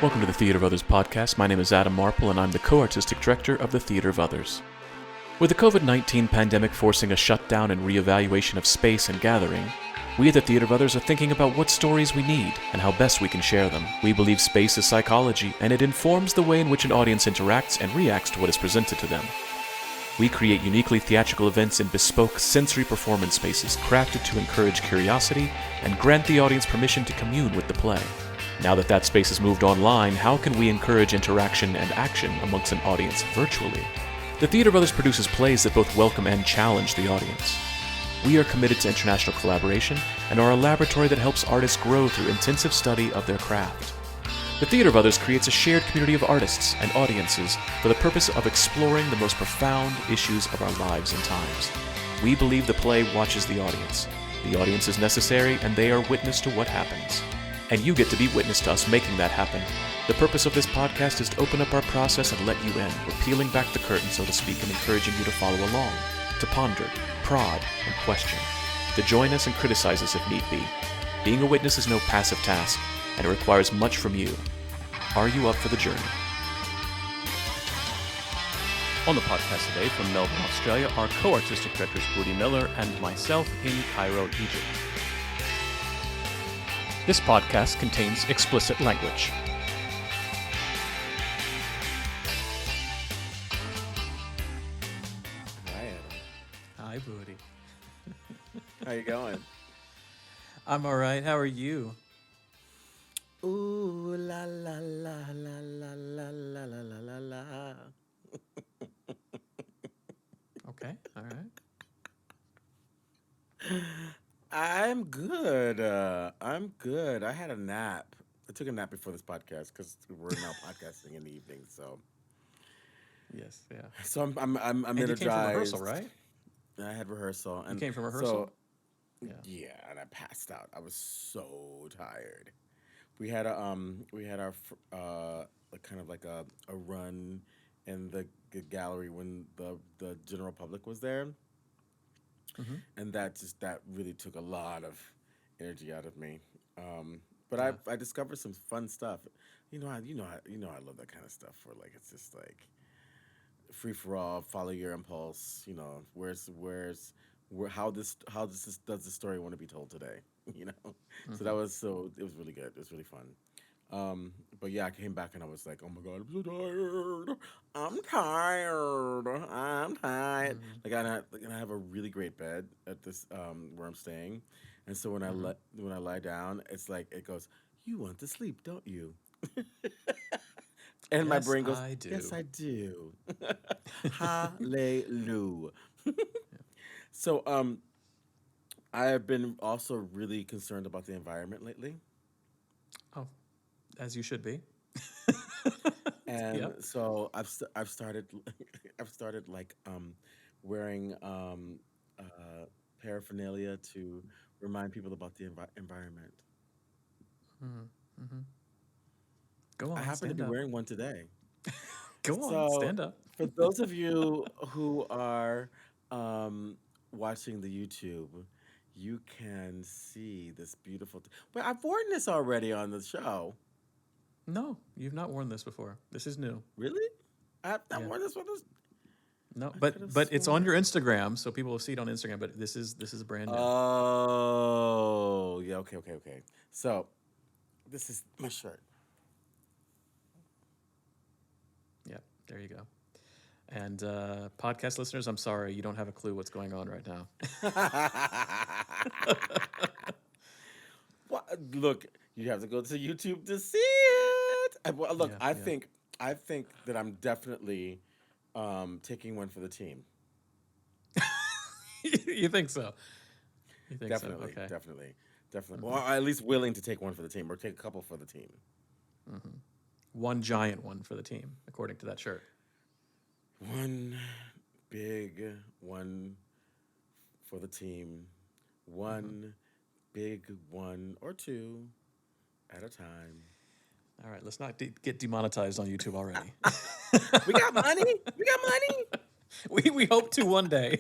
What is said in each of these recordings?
Welcome to the Theater of Others podcast. My name is Adam Marple, and I'm the co-artistic director of the Theater of Others. With the COVID-19 pandemic forcing a shutdown and reevaluation of space and gathering, we at the Theater of Others are thinking about what stories we need and how best we can share them. We believe space is psychology, and it informs the way in which an audience interacts and reacts to what is presented to them. We create uniquely theatrical events in bespoke sensory performance spaces crafted to encourage curiosity and grant the audience permission to commune with the play. Now that space has moved online, how can we encourage interaction and action amongst an audience virtually? The Theater of Others produces plays that both welcome and challenge the audience. We are committed to international collaboration and are a laboratory that helps artists grow through intensive study of their craft. The Theater of Others creates a shared community of artists and audiences for the purpose of exploring the most profound issues of our lives and times. We believe the play watches the audience. The audience is necessary, and they are witness to what happens. And you get to be witness to us making that happen. The purpose of this podcast is to open up our process and let you in. We're peeling back the curtain, so to speak, and encouraging you to follow along, to ponder, prod, and question, to join us and criticize us if need be. Being a witness is no passive task, and it requires much from you. Are you up for the journey? On the podcast today from Melbourne, Australia, are co-artistic directors Budi Miller and myself in Cairo, Egypt. This podcast contains explicit language. Hi, Adam. Hi, Budi. How you going? I'm all right. How are you? Ooh la la la la la la la la la la la. Okay. All right. I'm good. I'm good. I had a nap. I took a nap before this podcast because we're now podcasting in the evening. So Yes. Yeah. I'm And you energized. came from rehearsal, right? I had rehearsal. And You came from rehearsal? So, yeah, and I passed out. I was so tired. We had our kind of like a run in the gallery when the general public was there, Mm-hmm. and that really took a lot of energy out of me. But Yeah. I discovered some fun stuff. I love that kind of stuff where like it's just like free for all, follow your impulse. How does the story want to be told today? So it was really good. It was really fun. But yeah, I came back and I was like, oh my god, I'm so tired. I'm tired. I'm tired. Mm-hmm. Like and I have a really great bed at this where I'm staying, and so when Mm-hmm. when I lie down, it's like it goes, you want to sleep, don't you? And my Yes, brain goes, I do. yes, I do. Hallelujah. So I have been also really concerned about the environment lately. Oh, as you should be. And Yep. so I've started I've started like wearing paraphernalia to remind people about the environment. Mm-hmm. Mm-hmm. Go I on, happen to stand be up. wearing one today. Go on, So stand up. for those of you who are watching the YouTube, you can see this beautiful. But I've worn this already on the show. No, you've not worn this before. This is new. Really? I've not Yeah. worn this one. No, I could have but it's on your sworn. Instagram, so people will see it on Instagram. But this is brand new. Oh, yeah. Okay. So this is my shirt. Yep, there you go. And podcast listeners, I'm sorry, you don't have a clue what's going on right now. Well, look, you have to go to YouTube to see it. Look, Yeah, I yeah. think that I'm definitely taking one for the team. You think so? You think Definitely, so? Okay. definitely, definitely. Mm-hmm. Well, at least willing to take one for the team or take a couple for the team. Mm-hmm. One giant one for the team, according to that shirt. One big one for the team. One big one or two at a time. All right, let's not get demonetized on YouTube already. We got money. We got money. we hope to one day.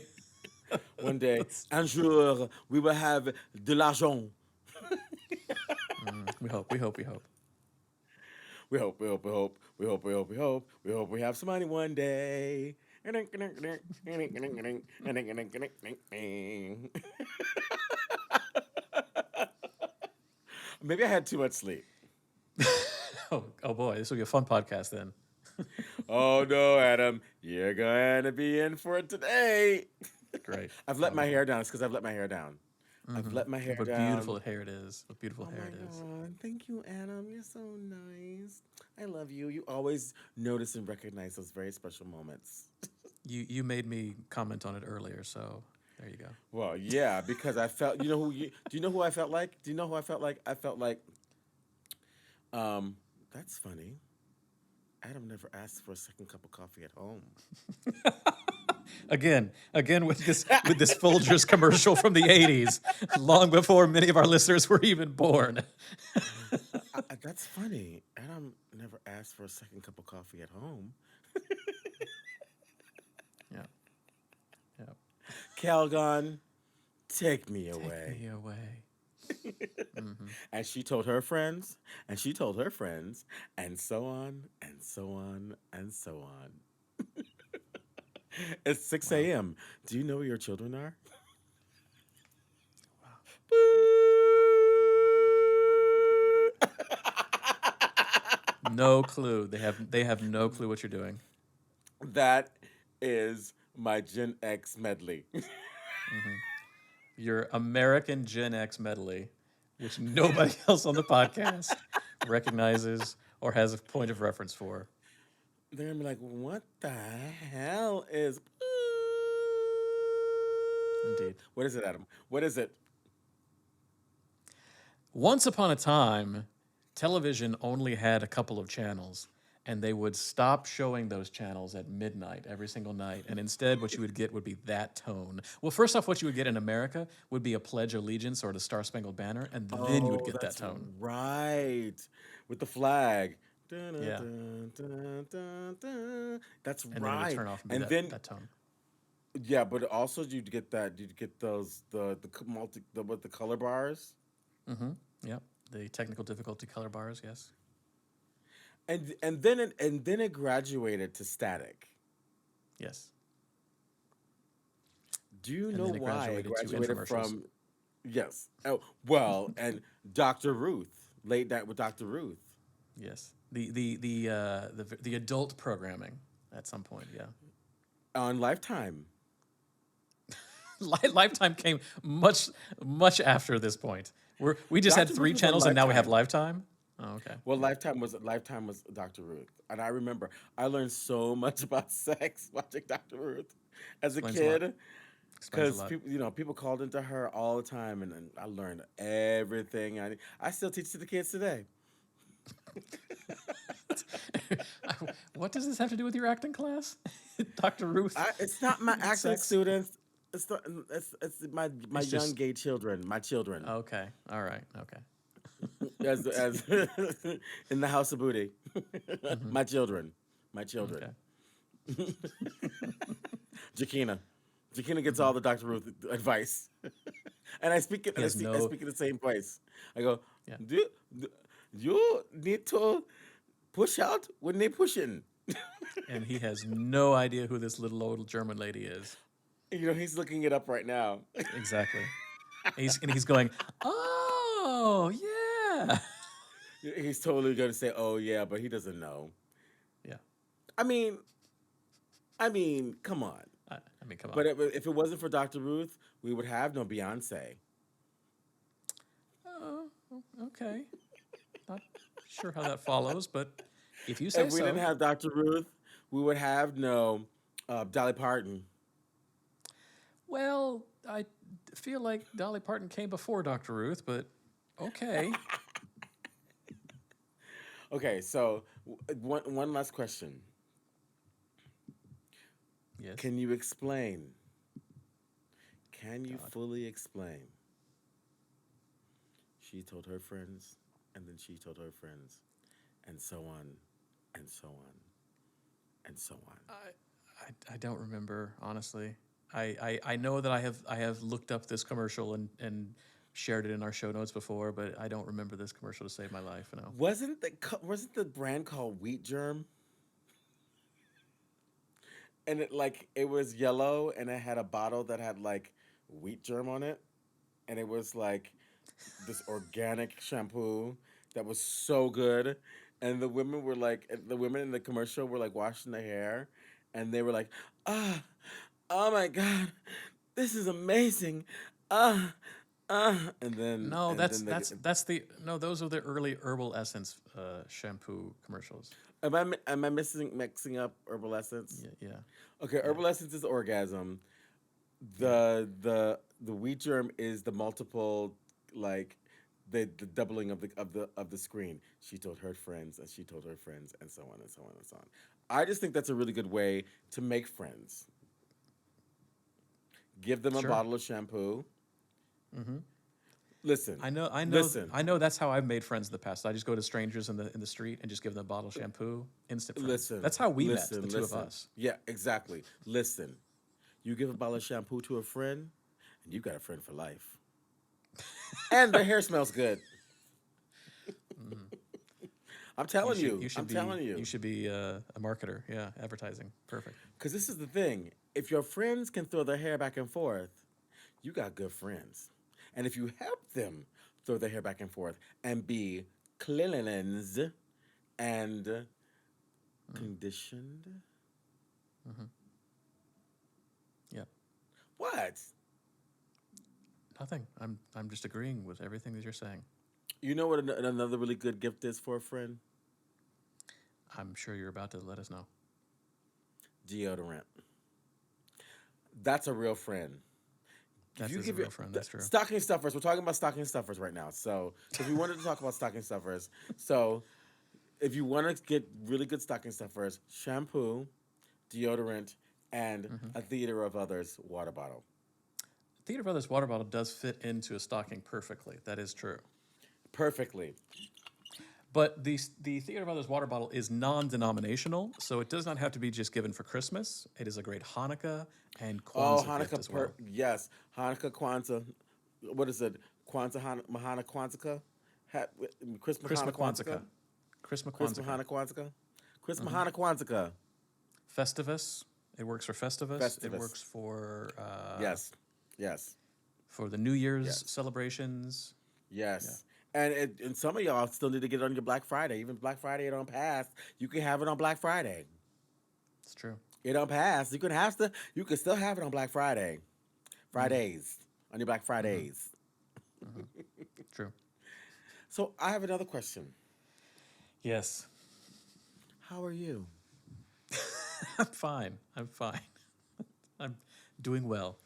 One day, un jour, we will have de l'argent. We hope. We hope. We hope. We hope, we hope, we hope, we hope, we hope, we hope, we hope we have some money one day. Maybe I had too much sleep. Oh boy, this will be a fun podcast then. Oh no, Adam, you're gonna be in for it today. Great. I've let my Wonderful. hair down. It's because I've let my hair down. I've let my hair What down. beautiful hair it is. What beautiful Oh hair my it is. God. Thank you, Adam. You're so nice. I love you. You always notice and recognize those very special moments. You made me comment on it earlier, so there you go. Well, yeah, because I felt, do you know who I felt like? Do you know who I felt like? I felt like, um, that's funny. Adam never asked for a second cup of coffee at home. Again with this Folgers commercial from the '80s, long before many of our listeners were even born. That's funny. Adam never asked for a second cup of coffee at home. Yeah, yeah. Calgon, take me Take away. me away. And she told her friends, and she told her friends, and so on, and so on, and so on. It's 6 Wow. a.m. Do you know where your children are? Wow. No clue. They have no clue what you're doing. That is my Gen X medley. Your American Gen X medley, which nobody else on the podcast recognizes or has a point of reference for. They're gonna be like, what the hell is. Indeed. What is it, Adam? What is it? Once upon a time, television only had a couple of channels, and they would stop showing those channels at midnight every single night. And instead, what you would get would be that tone. Well, first off, what you would get in America would be a Pledge of Allegiance or the Star Spangled Banner, and then you would Oh, get that that's tone. right. With the flag. Dun, dun, Yeah. dun, dun, dun, dun. That's And then it would right. turn off and be And that, then that tone. yeah, but also you'd get those the color bars. Yep. The technical difficulty color bars, yes. And then it graduated to static. Yes. Do you And know then it why it graduated to graduated infomercials. from yes. Oh, well, and Dr. Ruth, late night with Dr. Ruth Yes. The adult programming at some point, yeah. on Lifetime. Lifetime came much after this point. We just had Dr. Ruth three was on channels and now we have Lifetime. Lifetime. Oh, okay. Well, Lifetime was Dr. Ruth, and I remember I learned so much about sex watching Dr. Ruth as a Explains a lot. kid Explains a because lot. people called into her all the time, and I learned everything. I still teach to the kids today. What does this have to do with your acting class? Dr. Ruth It's not my and acting sex? students. It's not. It's my It's young just gay children. My children, okay. All right. Okay. as in the house of Budi. My children. My children. Okay. Jakina. Jakina gets all the Dr. Ruth advice, and I speak it. He And has I no speak in the same voice. I go, yeah. do you need to push out when they pushing? And he has no idea who this little old German lady is. He's looking it up right now. Exactly. He's going, oh yeah. He's totally going to say, "Oh yeah," but he doesn't know. Yeah. I mean, come on. I mean, come on. But if it wasn't for Dr. Ruth, we would have no Beyonce. Oh, okay. Not sure how that follows, but if you say If we didn't so. have Dr. Ruth, we would have no Dolly Parton. Well, I feel like Dolly Parton came before Dr. Ruth, but okay. Okay, so one last question. Yes. Can you explain? Can you God. fully explain? She told her friends, and then she told her friends, and so on, and so on, and so on. I don't remember, honestly. I know that I have looked up this commercial and shared it in our show notes before, but I don't remember this commercial to save my life. No. Wasn't the brand called Wheat Germ? And it was yellow and it had a bottle that had like wheat germ on it, and it was like this organic shampoo that was so good. And the women in the commercial were like washing their hair, and they were like, ah, oh my god, this is amazing, ah, and then No, and then they that's the no. Those are the early Herbal Essence shampoo commercials. am I mixing up Herbal Essence? Yeah, yeah, Okay, yeah. Herbal Essence is orgasm. Yeah. The wheat germ is the multiple, like the doubling of the screen. She told her friends and she told her friends and so on and so on and so on. I just think that's a really good way to make friends. Give them a Sure. bottle of shampoo. Mm-hmm. Listen, listen, I know. That's how I've made friends in the past. I just go to strangers in the street and just give them a bottle of shampoo. Instant friends. listen, That's how we met, the listen, two of listen. us. Yeah, exactly. Listen, you give a bottle of shampoo to a friend, and you got a friend for life. And their hair smells good. Mm. I'm telling you. You I'm should be telling you. a marketer. Yeah, advertising. Perfect. Because this is the thing. If your friends can throw their hair back and forth, you got good friends. And if you help them throw their hair back and forth and be cleansed and Mm. conditioned, Mm-hmm. Yeah. what? Nothing. I'm just agreeing with everything that you're saying. You know what another really good gift is for a friend? I'm sure you're about to let us know. Deodorant. That's a real friend. If That you is a give your real friend. That's true. stocking stuffers, we're talking about stocking stuffers right now. So, because we wanted to talk about stocking stuffers, so if you want to get really good stocking stuffers, shampoo, deodorant, and Mm-hmm. a theater of others water bottle. Theater Brothers water bottle does fit into a stocking perfectly. That is true. Perfectly. But the Theater Brothers water bottle is non-denominational, so it does not have to be just given for Christmas. It is a great Hanukkah and Oh, Kwanzaa gift as well. yes, Hanukkah, Kwanzaa. What is it? Kwanzaa, Mahana, Kwanzaa, Christmas, Christmas Hana, Kwanzaa. Kwanzaa, Christmas Christmas, Kwanzaa. Hana, Kwanzaa, Christmas, Mm-hmm. Hana, Kwanzaa, Festivus. It works for Festivus. It Festivus. works Yes, yes, for the New Year's yes, celebrations. Yeah, yes. And some of y'all still need to get it on your Black Friday. Even Black Friday it don't pass. You can have it on Black Friday. it's true. It don't pass. You can still have it on Black Friday. Mm. Fridays. On your Black Mm-hmm. Fridays. Mm-hmm. True. So I have another question. Yes. How are you? I'm fine. I'm fine. I'm doing well.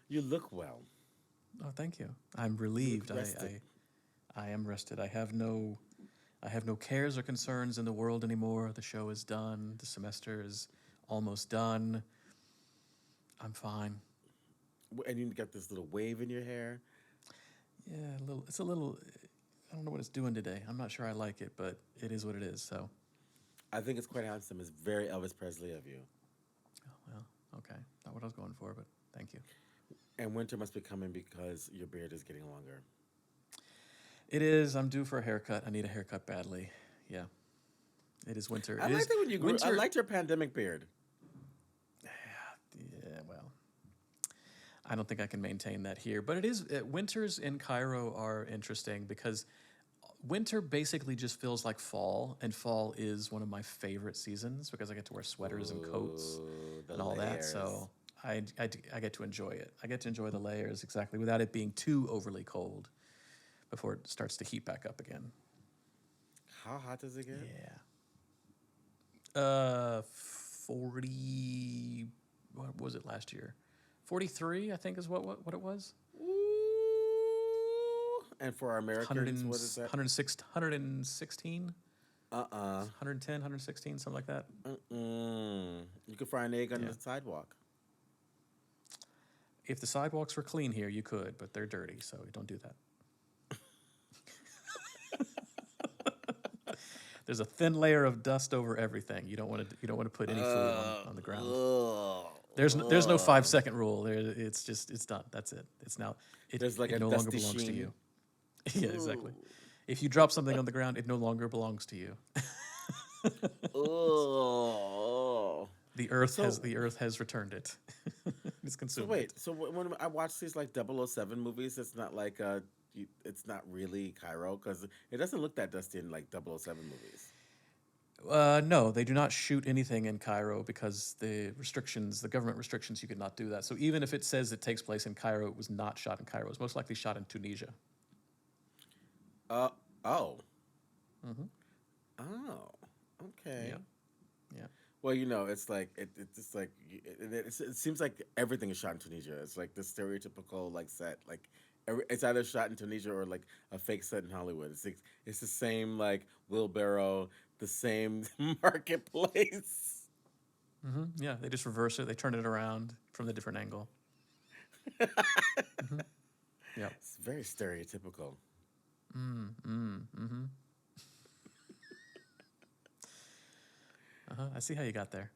You look well. Oh, thank you. I'm You look relieved. rested. I am rested. I have no cares or concerns in the world anymore. The show is done. The semester is almost done. I'm fine. And you got this little wave in your hair. Yeah, a little. It's a little. I don't know what it's doing today. I'm not sure I like it, but it is what it is. So, I think it's quite handsome. It's very Elvis Presley of you. oh, well, okay. Not what I was going for, but thank you. And winter must be coming because your beard is getting longer. It is. I'm due for a haircut. I need a haircut badly. Yeah. It is winter. I It is liked it when you grew. I winter. liked your pandemic beard. Yeah, well, I don't think I can maintain that here. But it is winters in Cairo are interesting because winter basically just feels like fall, and fall is one of my favorite seasons because I get to wear sweaters and coats Ooh, the and all that. layers. So I get to enjoy it. I get to enjoy the layers exactly without it being too overly cold before it starts to heat back up again. How hot does it get? Yeah. 40. What was it last year? 43, I think, is what it was. Ooh. And for our 100 Americans, and, what is that? 106, 116, Uh-uh. 110, 116, something like that. Mm-mm. You could fry an egg on Yeah. the sidewalk. If the sidewalks were clean here, you could, but they're dirty, so don't do that. There's a thin layer of dust over everything. You don't want to put any food on the ground. Ugh. There's no five Ugh. second rule. It's done. That's it. It's now There's like it a no longer dusty belongs to sheen. you. Yeah, exactly. Ooh. If you drop something on the ground, it no longer belongs to you. Oh. So The earth has returned it. It's so consumed it. wait. So when I watch these like 007 movies, it's not like it's not really Cairo because it doesn't look that dusty in like 007 movies. No, they do not shoot anything in Cairo because the government restrictions, you could not do that. So even if it says it takes place in Cairo, it was not shot in Cairo. It was most likely shot in Tunisia. Uh oh. Hmm. Oh. Okay. Yeah, yeah. Well, it's like it's just like it seems like everything is shot in Tunisia. It's like the stereotypical like set, like it's either shot in Tunisia or like a fake set in Hollywood. It's the same like wheelbarrow, the same marketplace. Yeah, they just reverse it. They turn it around from the different angle. Hmm. Yeah. It's very stereotypical. Mm-hmm. I see how you got there.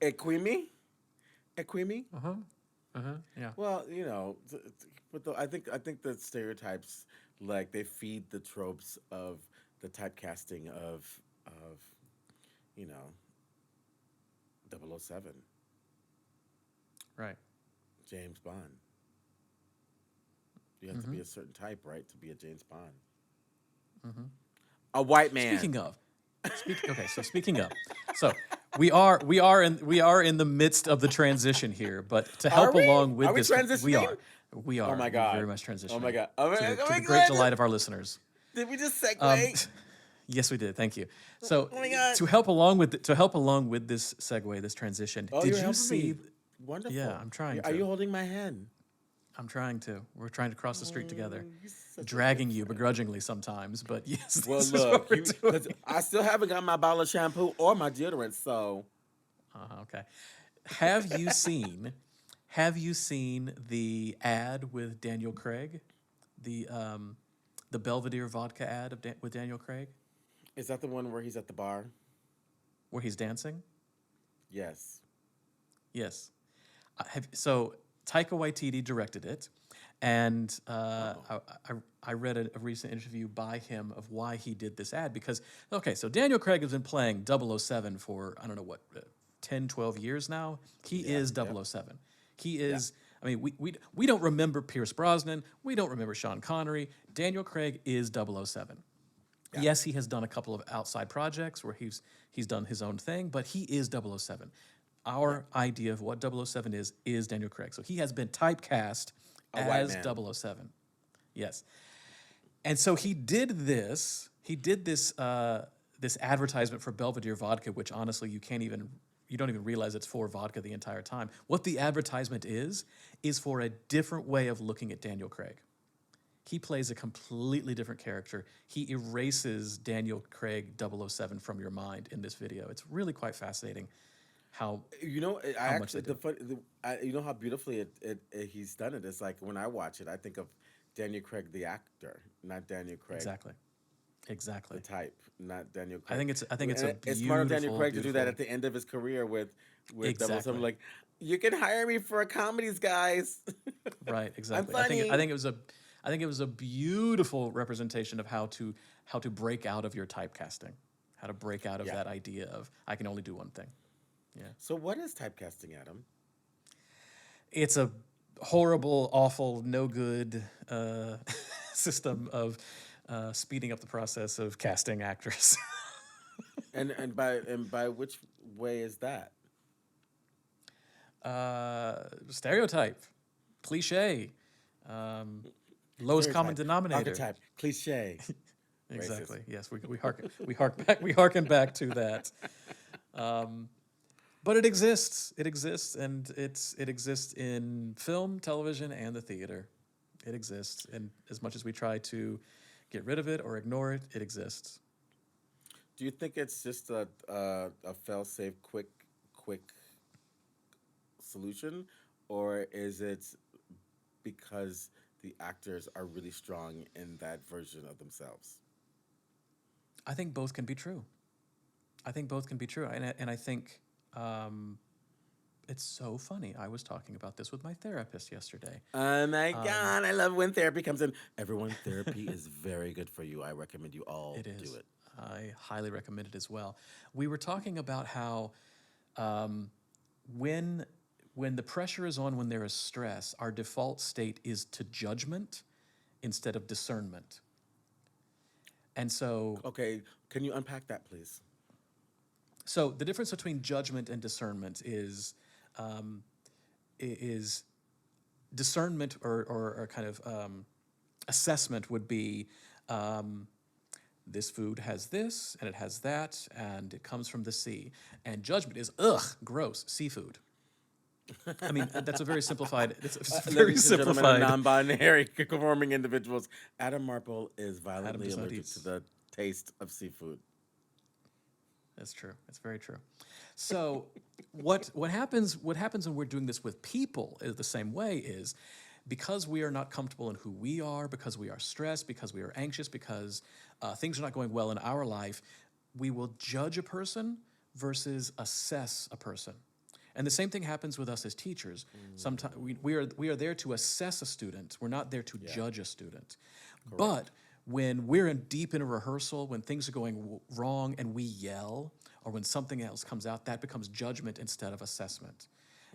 Equimi, Equimi. Uh-huh. Uh-huh. Yeah. Well, but I think the stereotypes like they feed the tropes of the typecasting of you know 007, Right. James Bond. You have to Mm-hmm. be a certain type, right, to be a James Bond. Mm-hmm. A white man. Speaking of, speaking of, so we are in the midst of the transition here, but to Are help we? along Are with we this, we transitioning? are, we Oh are, my we're very god. much Oh my transitioning god. Oh to my, oh to my the great god. delight of our listeners. Did we just Um, segue? yes, we did. Thank you. So Oh my god. to help along with this segue, this transition, Oh, did you're you helping see? me. Yeah, Wonderful. I'm trying Are to. you holding my hand? I'm trying to. We're trying to cross the street together, Oh, you're such a good dragging you friend. begrudgingly sometimes, but yes, Well, this is what look, we're you because doing. I still haven't got my bottle of shampoo or my deodorant, so Okay. Have you seen have you seen the ad with Daniel Craig? The the Belvedere vodka ad with Daniel Craig is that the one where he's at the bar? where he's dancing? Yes. Yes. So Taika Waititi directed it, and Oh. I read a recent interview by him of why he did this ad because okay, so Daniel Craig has been playing 007 for I don't know what 10, 12 years now. He Yeah. is Yep. 007. He Yeah. is. I mean, we don't remember Pierce Brosnan. We don't remember Sean Connery. Daniel Craig is 007. Yeah. Yes, he has done a couple of outside projects where he's done his own thing, but he is 007. Yeah. Our idea of what 007 is Daniel Craig. So he has been typecast A white as man. 007. Yes. And so he did this. He did this advertisement for Belvedere vodka, which honestly you don't even realize it's for vodka the entire time. What the advertisement is for a different way of looking at Daniel Craig. He plays a completely different character. He erases Daniel Craig 007 from your mind in this video. It's really quite fascinating how I how much they actually do. you know how beautifully he's done it. It's like when I watch it, I think of Daniel Craig the actor, not Daniel Craig Exactly. the Exactly. type, not Daniel I Craig. think it's a It's smart of Daniel beautiful, Craig to do that beautiful. at the end of his career with Double Seven. Exactly. Like, you can hire me for comedies, guys. Right, I'm exactly. I funny. think it was a beautiful representation of how to break out of your typecasting. How to break out of Yeah. that idea of I can only do one thing. Yeah. So what is typecasting, Adam? It's a horrible, awful, no good system of speeding up the process of casting actors. And by which way is that? Stereotype, cliche, um, lowest common Stereotype, denominator. archetype, cliche, racist. Exactly. Yes, we harken back to that. But it exists. It exists, and it exists in film, television, and the theater. It exists, and as much as we try to get rid of it or ignore it, it exists. Do you think it's just a fail-safe, quick solution, or is it because the actors are really strong in that version of themselves? I think both can be true. I think both can be true, and I think um, it's so funny. I was talking about this with my therapist yesterday. Oh my God, I love when therapy comes in. Everyone, therapy is very good for you. I recommend you all It do is. it. I highly recommend it as well. We were talking about how um, when when the pressure is on, when there is stress, our default state is to judgment instead of discernment. And Okay, can you unpack that, please? so the difference between judgment and discernment um, is discernment or kind of assessment would be um, this food has this and it has that and it comes from the sea. And judgment is ugh, gross, seafood. I mean, that's a very simplified. It's a very Ladies and gentlemen and simplified. non binary conforming individuals, Adam Marple is Adam violently does not allergic eat. to the taste of seafood. That's true. It's very true. So what happens when we're doing this with people is the same way is because we are not comfortable in who we are, because we are stressed, because we are anxious, because things are not going well in our life, we will judge a person versus assess a person. And the same thing happens with us as teachers. Sometimes we are there to assess a student. We're not there to Yeah, judge a student. But correct. when we're deep in a rehearsal, when things are going wrong and we yell, or when something else comes out, that becomes judgment instead of assessment.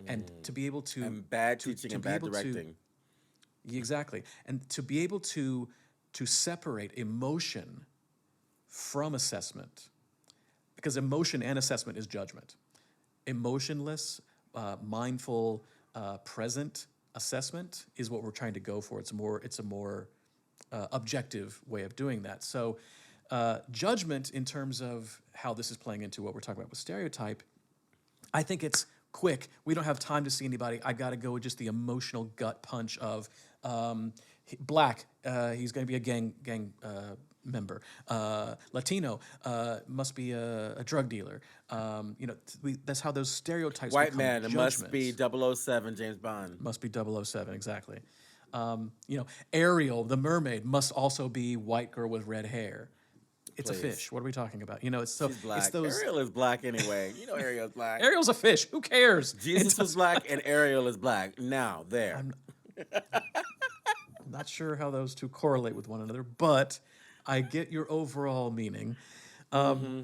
And to be able to And bad to teaching to and be bad able to directing. exactly, and to be able to separate emotion from assessment, because emotion and assessment is judgment. Emotionless, mindful, present assessment is what we're trying to go for. It's a more objective way of doing that. So, judgment in terms of how this is playing into what we're talking about with stereotype, I think it's quick. We don't have time to see anybody. I got to go with just the emotional gut punch of black. He's going to be a gang member. Latino must be a drug dealer. That's how those stereotypes White become man, it must be judgments. 007 James Bond. Must be 007 exactly. Ariel, the mermaid, must also be white girl with red hair. It's a Please. fish. What are we talking about? She's It's black. those. Ariel is black anyway. You know Ariel's black. Ariel's a fish. Who cares? It Jesus was does. black and Ariel is black. Now, there. I'm not sure how those two correlate with one another, but I get your overall meaning. Um, Mm-hmm.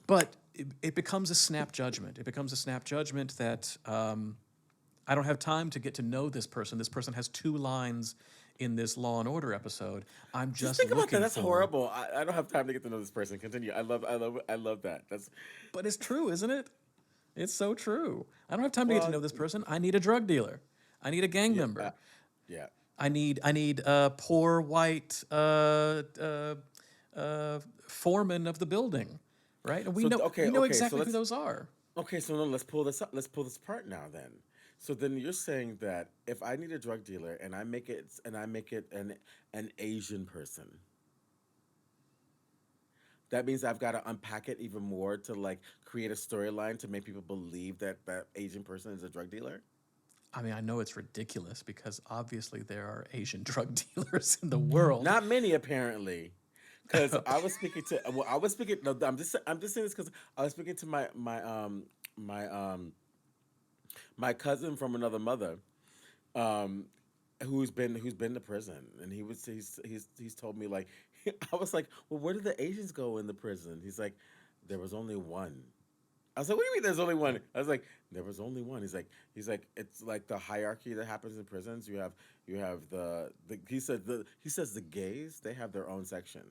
but it becomes a snap judgment. It becomes a snap judgment that I don't have time to get to know this person. This person has two lines in this Law and Order episode. I'm Just just think about that. looking That's for. horrible. I don't have time to get to know this person. Continue. I love that. That's But it's true, isn't it? It's so true. I don't have time to get to well, know this person. I need a drug dealer. I need a gang yeah, member. yeah. I need poor white foreman of the building, right? And we So know okay, we know okay. So exactly who let's those are. okay. So no, let's pull this up. Let's pull this apart now. Then. So then you're saying that if I need a drug dealer and I make it an Asian person, that means I've got to unpack it even more to like create a storyline to make people believe that that Asian person is a drug dealer. I mean, I know it's ridiculous because obviously there are Asian drug dealers in the world. Not many apparently. Because I was speaking to well, I was speaking. No, I'm just saying this because I was speaking to my my cousin from another mother, um, who's been to prison, and he's told me like I was like, well, where did the Asians go in the prison? He's like, there was only one. I was like, what do you mean there's only one? I was like, there was only one. He's like, it's like the hierarchy that happens in prisons. You have the he says the gays, they have their own section,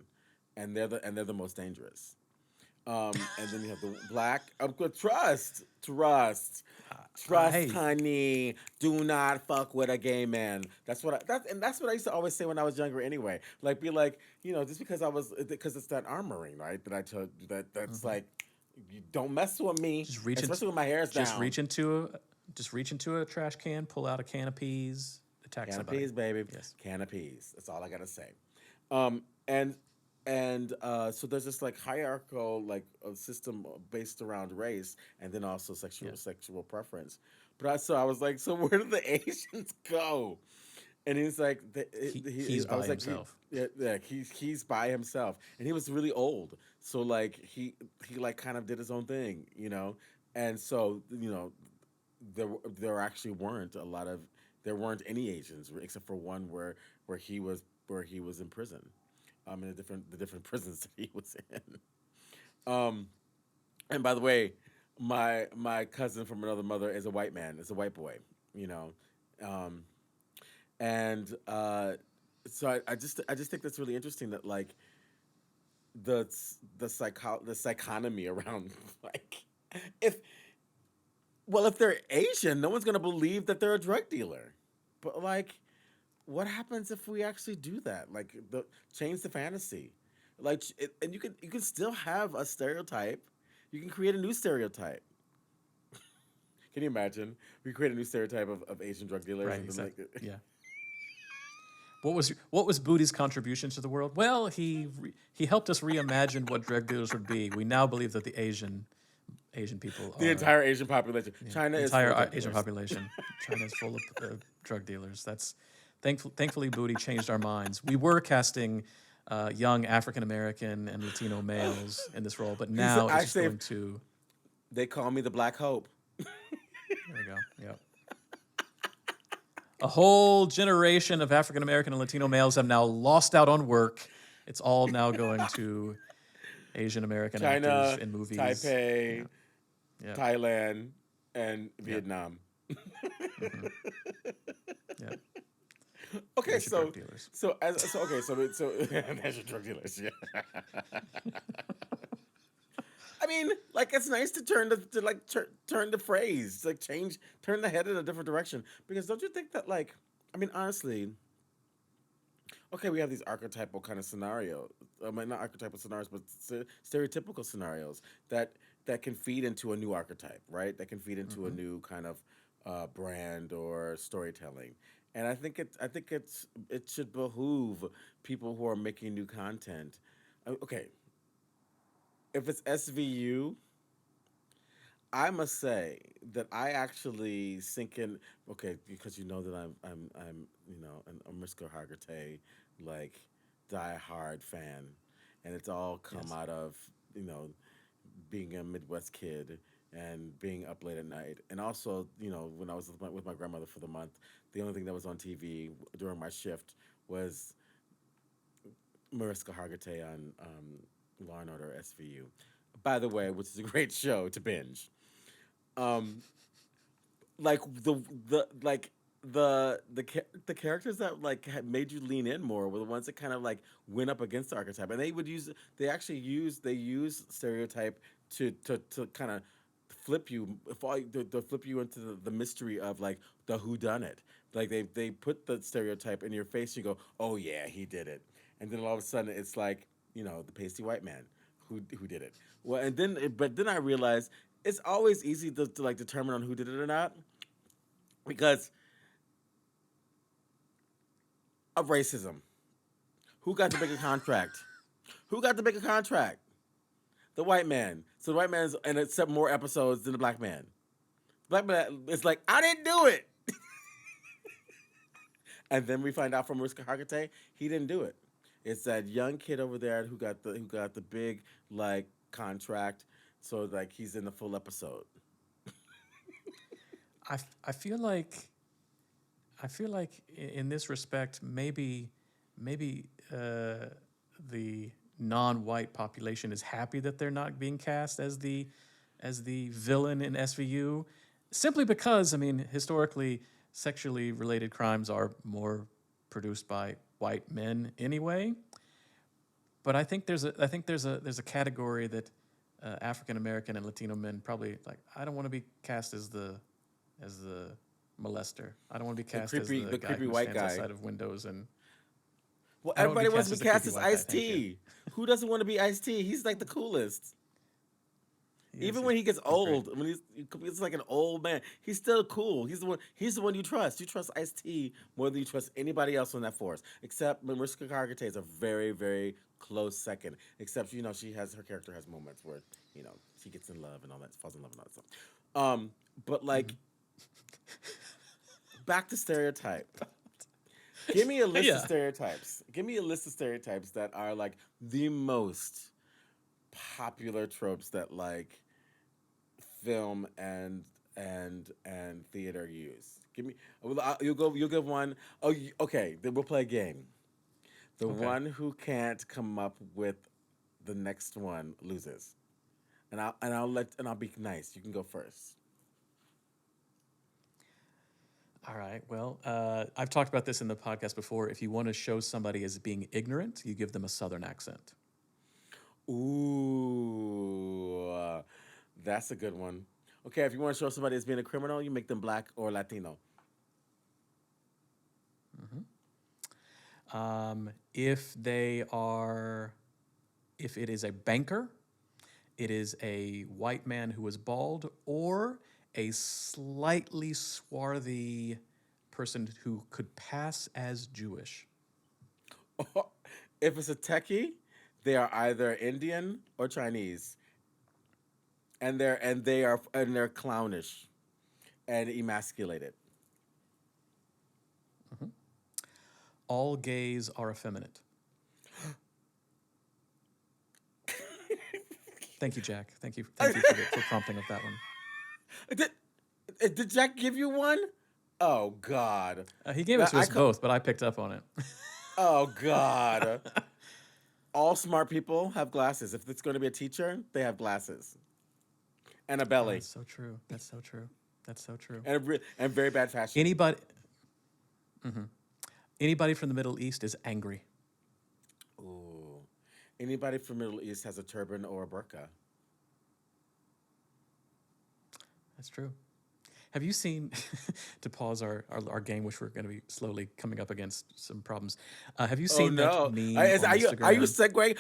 and they're the most dangerous. And then you have the black. Trust, Hey, honey. Do not fuck with a gay man. That's what I used to always say when I was younger. Anyway, like be like, just because it's that armoring, right? That I told you that's like, you don't mess with me, just reach into, especially when my hair's just down. reach into, just reach into a trash can, pull out a can of peas, attack Can of somebody. peas, baby. Yes. Can of peas. That's all I gotta say. Um, and so there's this like hierarchical like system based around race, and then also Yeah. sexual preference. I was like, so where do the Asians go? And he's like, He's I by was like, himself. yeah, he's by himself, and he was really old, so like he like kind of did his own thing, and so there actually weren't a lot of there weren't any Asians except for one where he was in prison, in the different prisons that he was in. Um, and by the way, my cousin from another mother is a white man, is a white boy, you know, um, and so I just think that's really interesting that like the the psychonomy around like if if they're Asian, no one's gonna believe that they're a drug dealer. But like, what happens if we actually do that? Like, change the fantasy, like, and you can still have a stereotype. You can create a new stereotype. Can you imagine? We create a new stereotype of Asian drug dealers, Right, and then exactly. like, Yeah. What was Budi's contribution to the world? Well, he helped us reimagine what drug dealers would be. We now believe that the Asian people the are entire Asian population. China the is full entire of drug Asian dealers. population. China is full of drug dealers. That's thankfully Budi changed our minds. We were casting young African American and Latino males in this role, but He's now it's I just say going to. they call me the Black Hope. There we go. Yep. A whole generation of African American and Latino males have now lost out on work. It's all now going to Asian American actors China, in movies. Yeah. Taipei, Yep. Thailand, and Yep. Vietnam. Mm-hmm. Yep. Okay, There's your drug dealers. so there's your drug dealers. Yeah. I mean, like it's nice to turn the phrase, like turn the head in a different direction. Because don't you think that like, I mean, honestly, okay, we have these archetypal kind of scenarios. I mean, not archetypal scenarios, but stereotypical scenarios that can feed into a new archetype, right? That can feed into a Mm-hmm. new kind of brand or storytelling. And it should behoove people who are making new content. Okay, if it's SVU, I must say that I actually sink in. Okay, because you know that I'm a Mariska Hargitay like die-hard fan, and it's all come Yes. out of you know being a Midwest kid and being up late at night, and also when I was with my grandmother for the month, the only thing that was on TV during my shift was Mariska Hargitay on Law and Order SVU. By the way, which is a great show to binge. Um, like the characters that like had made you lean in more were the ones that kind of like went up against the archetype, and they use stereotype to kind of flip you into the mystery of like the who done it. Like they put the stereotype in your face, you go, oh yeah, he did it, and then all of a sudden it's like the pasty white man who did it. Well, and then but then I realized it's always easy to like determine on who did it or not because of racism. Who got the bigger contract? Who got the bigger contract? The white man. So the white man's and accept more episodes than the black man. Black man is like, I didn't do it. And then we find out from Mariska Hargitay, he didn't do it. It's that young kid over there who got the big like contract. So like he's in the full episode. I feel like in this respect, maybe the non-white population is happy that they're not being cast as the villain in SVU, simply because I mean historically sexually related crimes are more produced by white men anyway. But I think there's a category that African American and Latino men probably like. I don't want to be cast as the molester. I don't want to be cast as the The guy creepy who white stands guy. outside of windows, and Well, I don't want everybody to be wants cast to be as the cast creepy as white guy. Ice Thank you. T. Who doesn't want to be Ice T? He's like the coolest. He is. Even when he gets He's great. old, when he's like an old man, he's still cool. He's the one. He's the one you trust. You trust Ice T more than you trust anybody else on that force. Except Mariska Hargitay is a very, very close second. Except her character has moments where she gets in love and all that, falls in love and all that stuff. But like back to stereotype. Give me a list of Yeah. stereotypes. Give me a list of stereotypes that are like the most popular tropes that like film and and theater use. Give me. You'll give one. Oh, okay. Then we'll play a game. The Okay. one who can't come up with the next one loses. And I'll be nice. You can go first. All right. Well, I've talked about this in the podcast before. If you want to show somebody as being ignorant, you give them a Southern accent. Ooh, that's a good one. Okay, if you want to show somebody as being a criminal, you make them black or Latino. If they are, if it is a banker, it is a white man who is bald, or a slightly swarthy person who could pass as Jewish. If it's a techie, they are either Indian or Chinese, and they're clownish and emasculated. All gays are effeminate. Thank you, Jack. Thank you for prompting of that one. Did, did Jack give you one? Oh God. He gave it to us both, but I picked up on it. Oh God. All smart people have glasses. If it's going to be a teacher, they have glasses and a Oh, belly that's so true. That's so true. That's so true. and very bad fashion. Anybody, anybody from the Middle East is angry. Ooh. Anybody from Middle East has a turban or a burqa. That's true. Have you seen, to pause our game, which we're going to be slowly coming up against some problems, have you Oh seen that no! meme Are on you Instagram? segueing?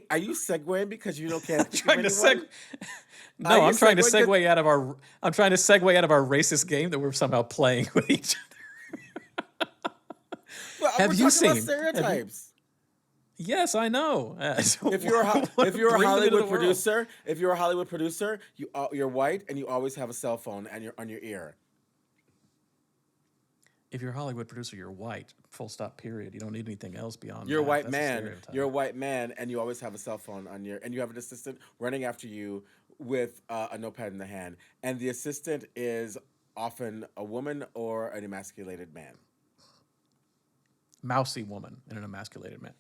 Are you segueing because you don't can't think of Trying to anyone? Are No, you I'm trying to segueing? segue out of our. I'm trying to segue out of our racist game that we're somehow playing with each other. Well, Have we're you talking about seen? stereotypes. Yes, I know. So If you're what if you're a bring them into the Hollywood world? producer, if you're a Hollywood producer, you're white and you always have a cell phone and you're on your ear. If you're a Hollywood producer, you're white. Full stop. Period. You don't need anything else beyond You're a that. white That's a man. You're a stereotype. white man, and you always have a cell phone on your, and you have an assistant running after you with a notepad in the hand, and the assistant is often a woman or an emasculated man. Mousy woman and an emasculated man.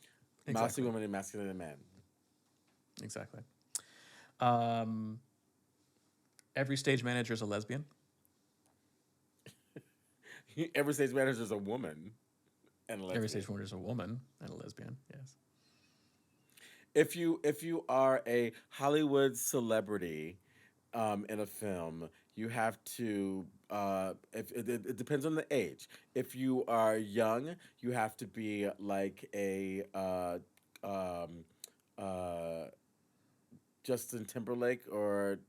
Mousy Exactly. woman, emasculated man. Exactly. Um, every stage manager is a lesbian. Every stage manager is a woman and a Every lesbian. stage manager is a woman and a lesbian. Yes. If you are a Hollywood celebrity in a film, you have to. If it depends on the age. If you are young, you have to be like a um, uh, Justin Timberlake or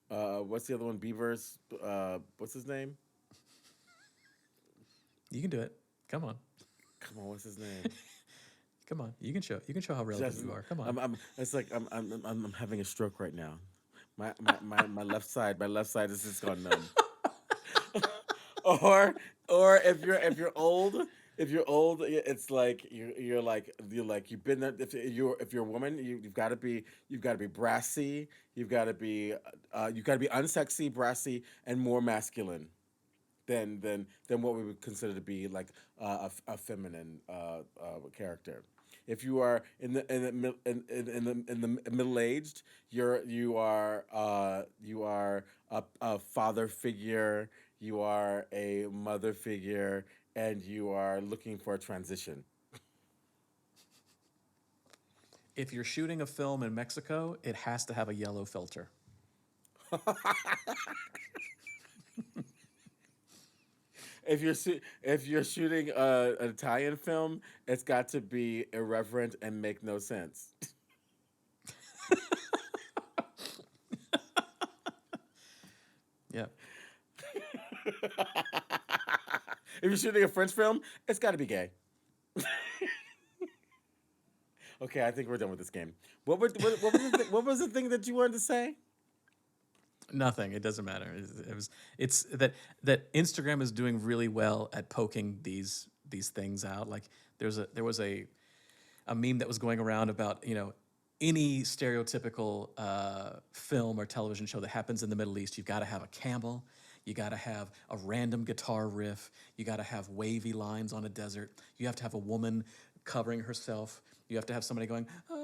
what's the other one? Beavers. What's his name? You can do it. Come on. Come on, what's his name? Come on. You can show. You can show how relevant you Justin. are. Come on. I'm. It's like I'm having a stroke right now. My left side. My left side is just gone numb. or or if you're old, it's like you're like you've been there. If you're a woman, you've got to be brassy. You've got to be unsexy, brassy, and more masculine than what we would consider to be like a feminine character. If you are in the middle aged, you are a father figure, you are a mother figure, and you are looking for a transition. If you're shooting a film in Mexico, it has to have a yellow filter. If you're shooting an Italian film, it's got to be irreverent and make no sense. Yeah. If you're shooting a French film, it's got to be gay. Okay, I think we're done with this game. What was the thing that you wanted to say? Nothing. It doesn't matter. It's that Instagram is doing really well at poking these things out. Like there was a meme that was going around about any stereotypical film or television show that happens in the Middle East, you've got to have a camel, you got to have a random guitar riff, you got to have wavy lines on a desert, you have to have a woman covering herself, you have to have somebody going, ah.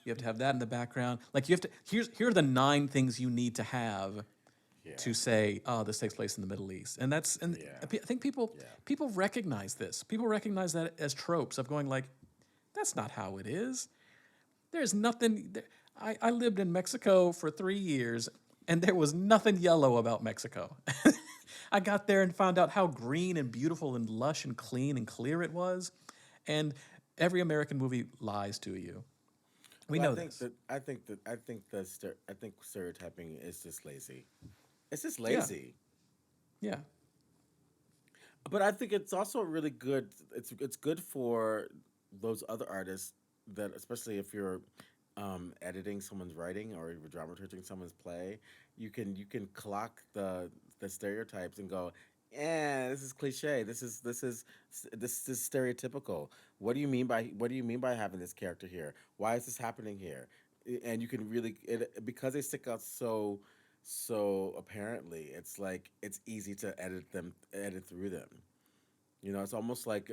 You have to have that in the background. Like you have to. Here are the 9 things you need to have Yeah. to say, oh, this takes place in the Middle East, and Yeah. I think Yeah. people recognize this. People recognize that as tropes of going like, that's not how it is. There's nothing. I lived in Mexico for 3 years, and there was nothing yellow about Mexico. I got there and found out how green and beautiful and lush and clean and clear it was, and every American movie lies to you. We Well, know this. I think stereotyping is just lazy. It's just Yeah, lazy. yeah, But I think it's also really good. It's good for those other artists that, especially if you're editing someone's writing or you're dramaturging someone's play, you can clock the stereotypes and go, "Yeah, this is cliche. This is stereotypical. What do you mean by having this character here? Why is this happening here?" And you can really because they stick out so apparently. It's like it's easy to edit through them. It's almost like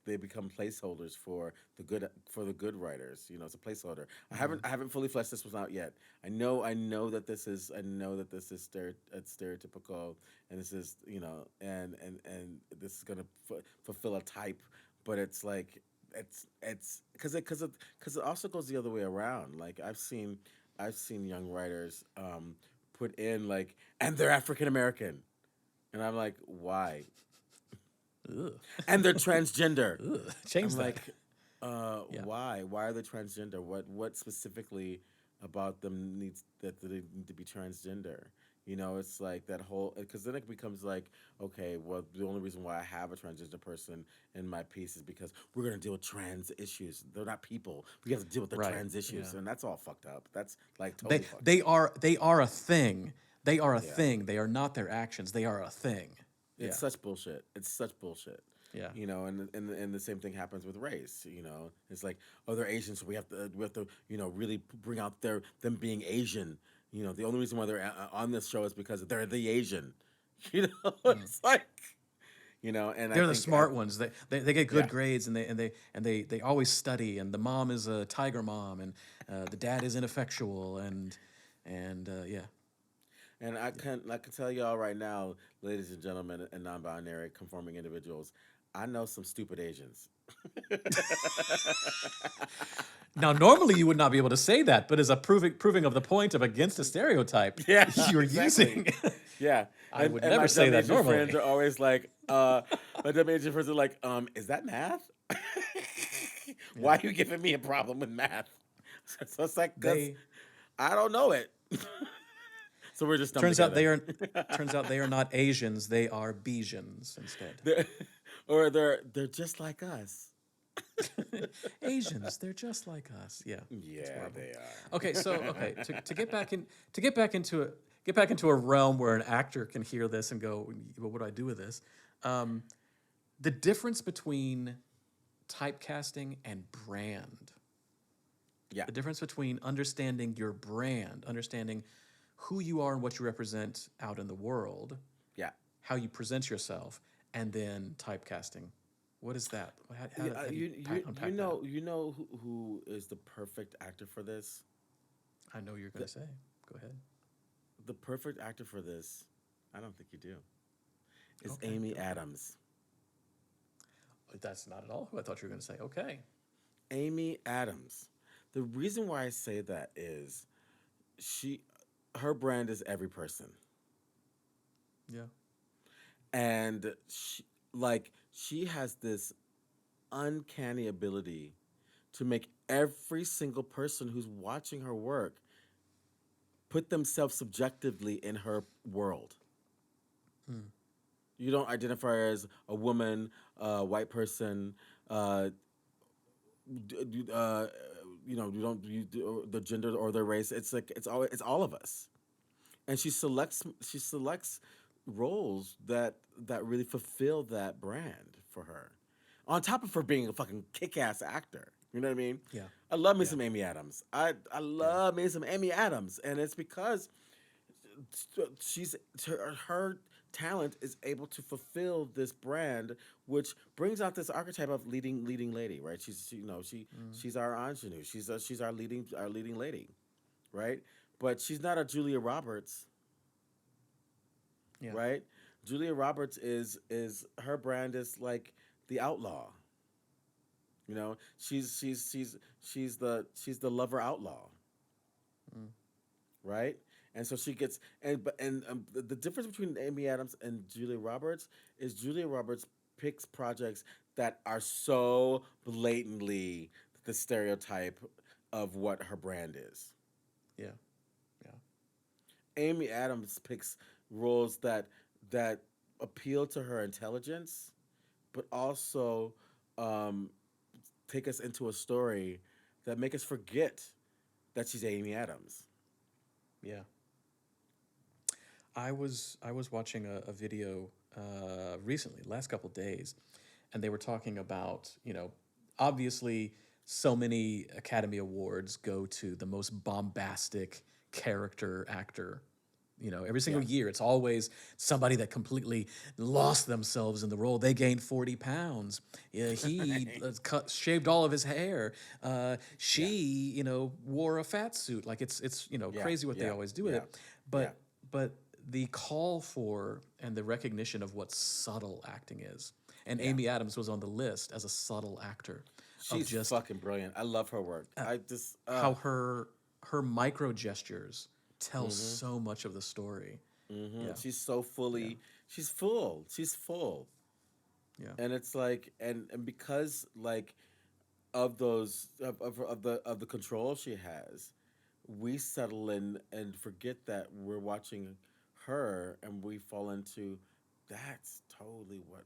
they become placeholders for the good writers. It's a placeholder. I haven't fully fleshed this one out yet. I know that this is it's stereotypical, and this is and this is gonna fulfill a type, but it's like it's because it also goes the other way around. Like I've seen young writers put in like, and they're African American, and I'm like, why? ugh, And they're transgender. ugh. Change I'm that. like, Yeah, why? Why are they transgender? What specifically about them needs that they need to be transgender? It's like that whole because then it becomes like, okay, well, the only reason why I have a transgender person in my piece is because we're gonna deal with trans issues. They're not people. We have to deal with the right. trans Yeah. issues, and that's all fucked up. That's like They totally fucked they up. are they are a thing. They are a Yeah. thing. They are not their actions. They are a thing. It's Yeah. such bullshit. It's such bullshit. Yeah. And the same thing happens with race. It's like, oh, they're Asian, so we have to really bring out them being Asian. The only reason why they're on this show is because they're the Asian. It's like and I They're the think smart ones. They get yeah, good grades and they always study. And the mom is a tiger mom, and the dad is ineffectual. And yeah, and I can tell y'all right now, ladies and gentlemen, and non-binary conforming individuals, I know some stupid Asians. now normally you would not be able to say that, but as a proving of the point of against a stereotype, Yeah, you're exactly. using. Yeah, I and would and never my say dumb that Asian friends normally. are always like, my dumb Asian friends are like, is that math? Yeah, Why are you giving me a problem with math? So it's like, cause they I don't know it. So we're just dumb turns out they together. are turns out they are not Asians. They are Bejans instead. They're, or they're just like us. Asians, they're just like us. Yeah, it's Yeah, horrible. they Okay, so are. okay, to get back in to get back into a realm where an actor can hear this and go, well, what do I do with this? Um, the difference between typecasting and brand, Yeah, the difference between understanding your brand, understanding who you are and what you represent out in the world, yeah. how you present yourself, and then typecasting. What is that? Yeah, How do you unpack that? you know who is the perfect actor for this? I know you're going The to say. Go ahead. the perfect actor for this, I don't think you do, is Okay, Amy go for it. Adams. That's not at all who I thought you were going to say. Okay. Amy Adams. The reason why I say that is she her brand is every person. Yeah. And she has this uncanny ability to make every single person who's watching her work put themselves subjectively in her world. Hmm. You don't identify her as a woman, a white person, uh, d- d- uh, you don't the gender or the race. It's like it's all of us, and she selects roles that really fulfill that brand for her. On top of her being a fucking kick-ass actor, You know what I mean? Yeah. I love me Yeah. some Amy Adams. I Yeah. love me some Amy Adams, and it's because she's her talent is able to fulfill this brand, which brings out this archetype of leading lady, right? Mm. She's our ingenue. She's our leading lady, right? But she's not a Julia Roberts, Yeah. right? Julia Roberts is her brand is like the outlaw. You know, she's the lover outlaw, Mm. right? And so she gets the difference between Amy Adams and Julia Roberts is Julia Roberts picks projects that are so blatantly the stereotype of what her brand is. Yeah. Yeah. Amy Adams picks roles that appeal to her intelligence, but also um, take us into a story that make us forget that she's Amy Adams. Yeah. I was watching a video recently, last couple days, and they were talking about, obviously so many Academy Awards go to the most bombastic character actor. Every Yeah. single year, it's always somebody that completely lost themselves in the role. They gained 40 pounds. Yeah, he Right. shaved all of his hair. Yeah. She, wore a fat suit. Like it's Yeah. crazy what they Yeah. always do with Yeah. it. Yeah. But the call for and the recognition of what subtle acting is. And Yeah. Amy Adams was on the list as a subtle actor of She's just fucking brilliant. I love her work. I just how her micro gestures tell mhm. so much of the story. Mhm. Yeah. She's so Yeah. fully she's full. She's full. Yeah. And it's like and because like of the control she has, we settle in and forget that we're watching her and we fall into that's totally what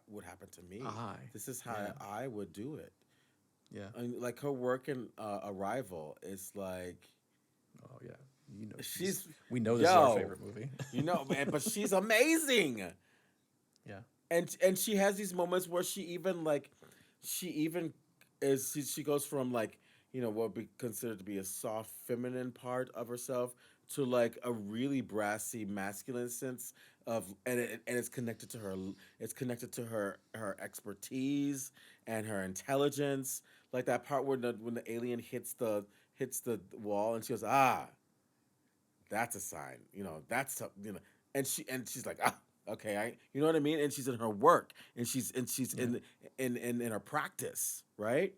would happen to me. I. This is how Yeah. I would do it. Yeah. I mean, like her work in Arrival is like Oh yeah. she's We know this is our yo, favorite movie. man, but she's amazing. Yeah. And she has these moments where she even she goes from like what would be considered to be a soft feminine part of herself to like a really brassy masculine sense of and it's connected to her expertise and her intelligence, like that part when the alien hits the wall and she goes, that's a sign. And she's like, okay, I, you know what I mean. And she's in her work, and she's Yeah. in her practice, right?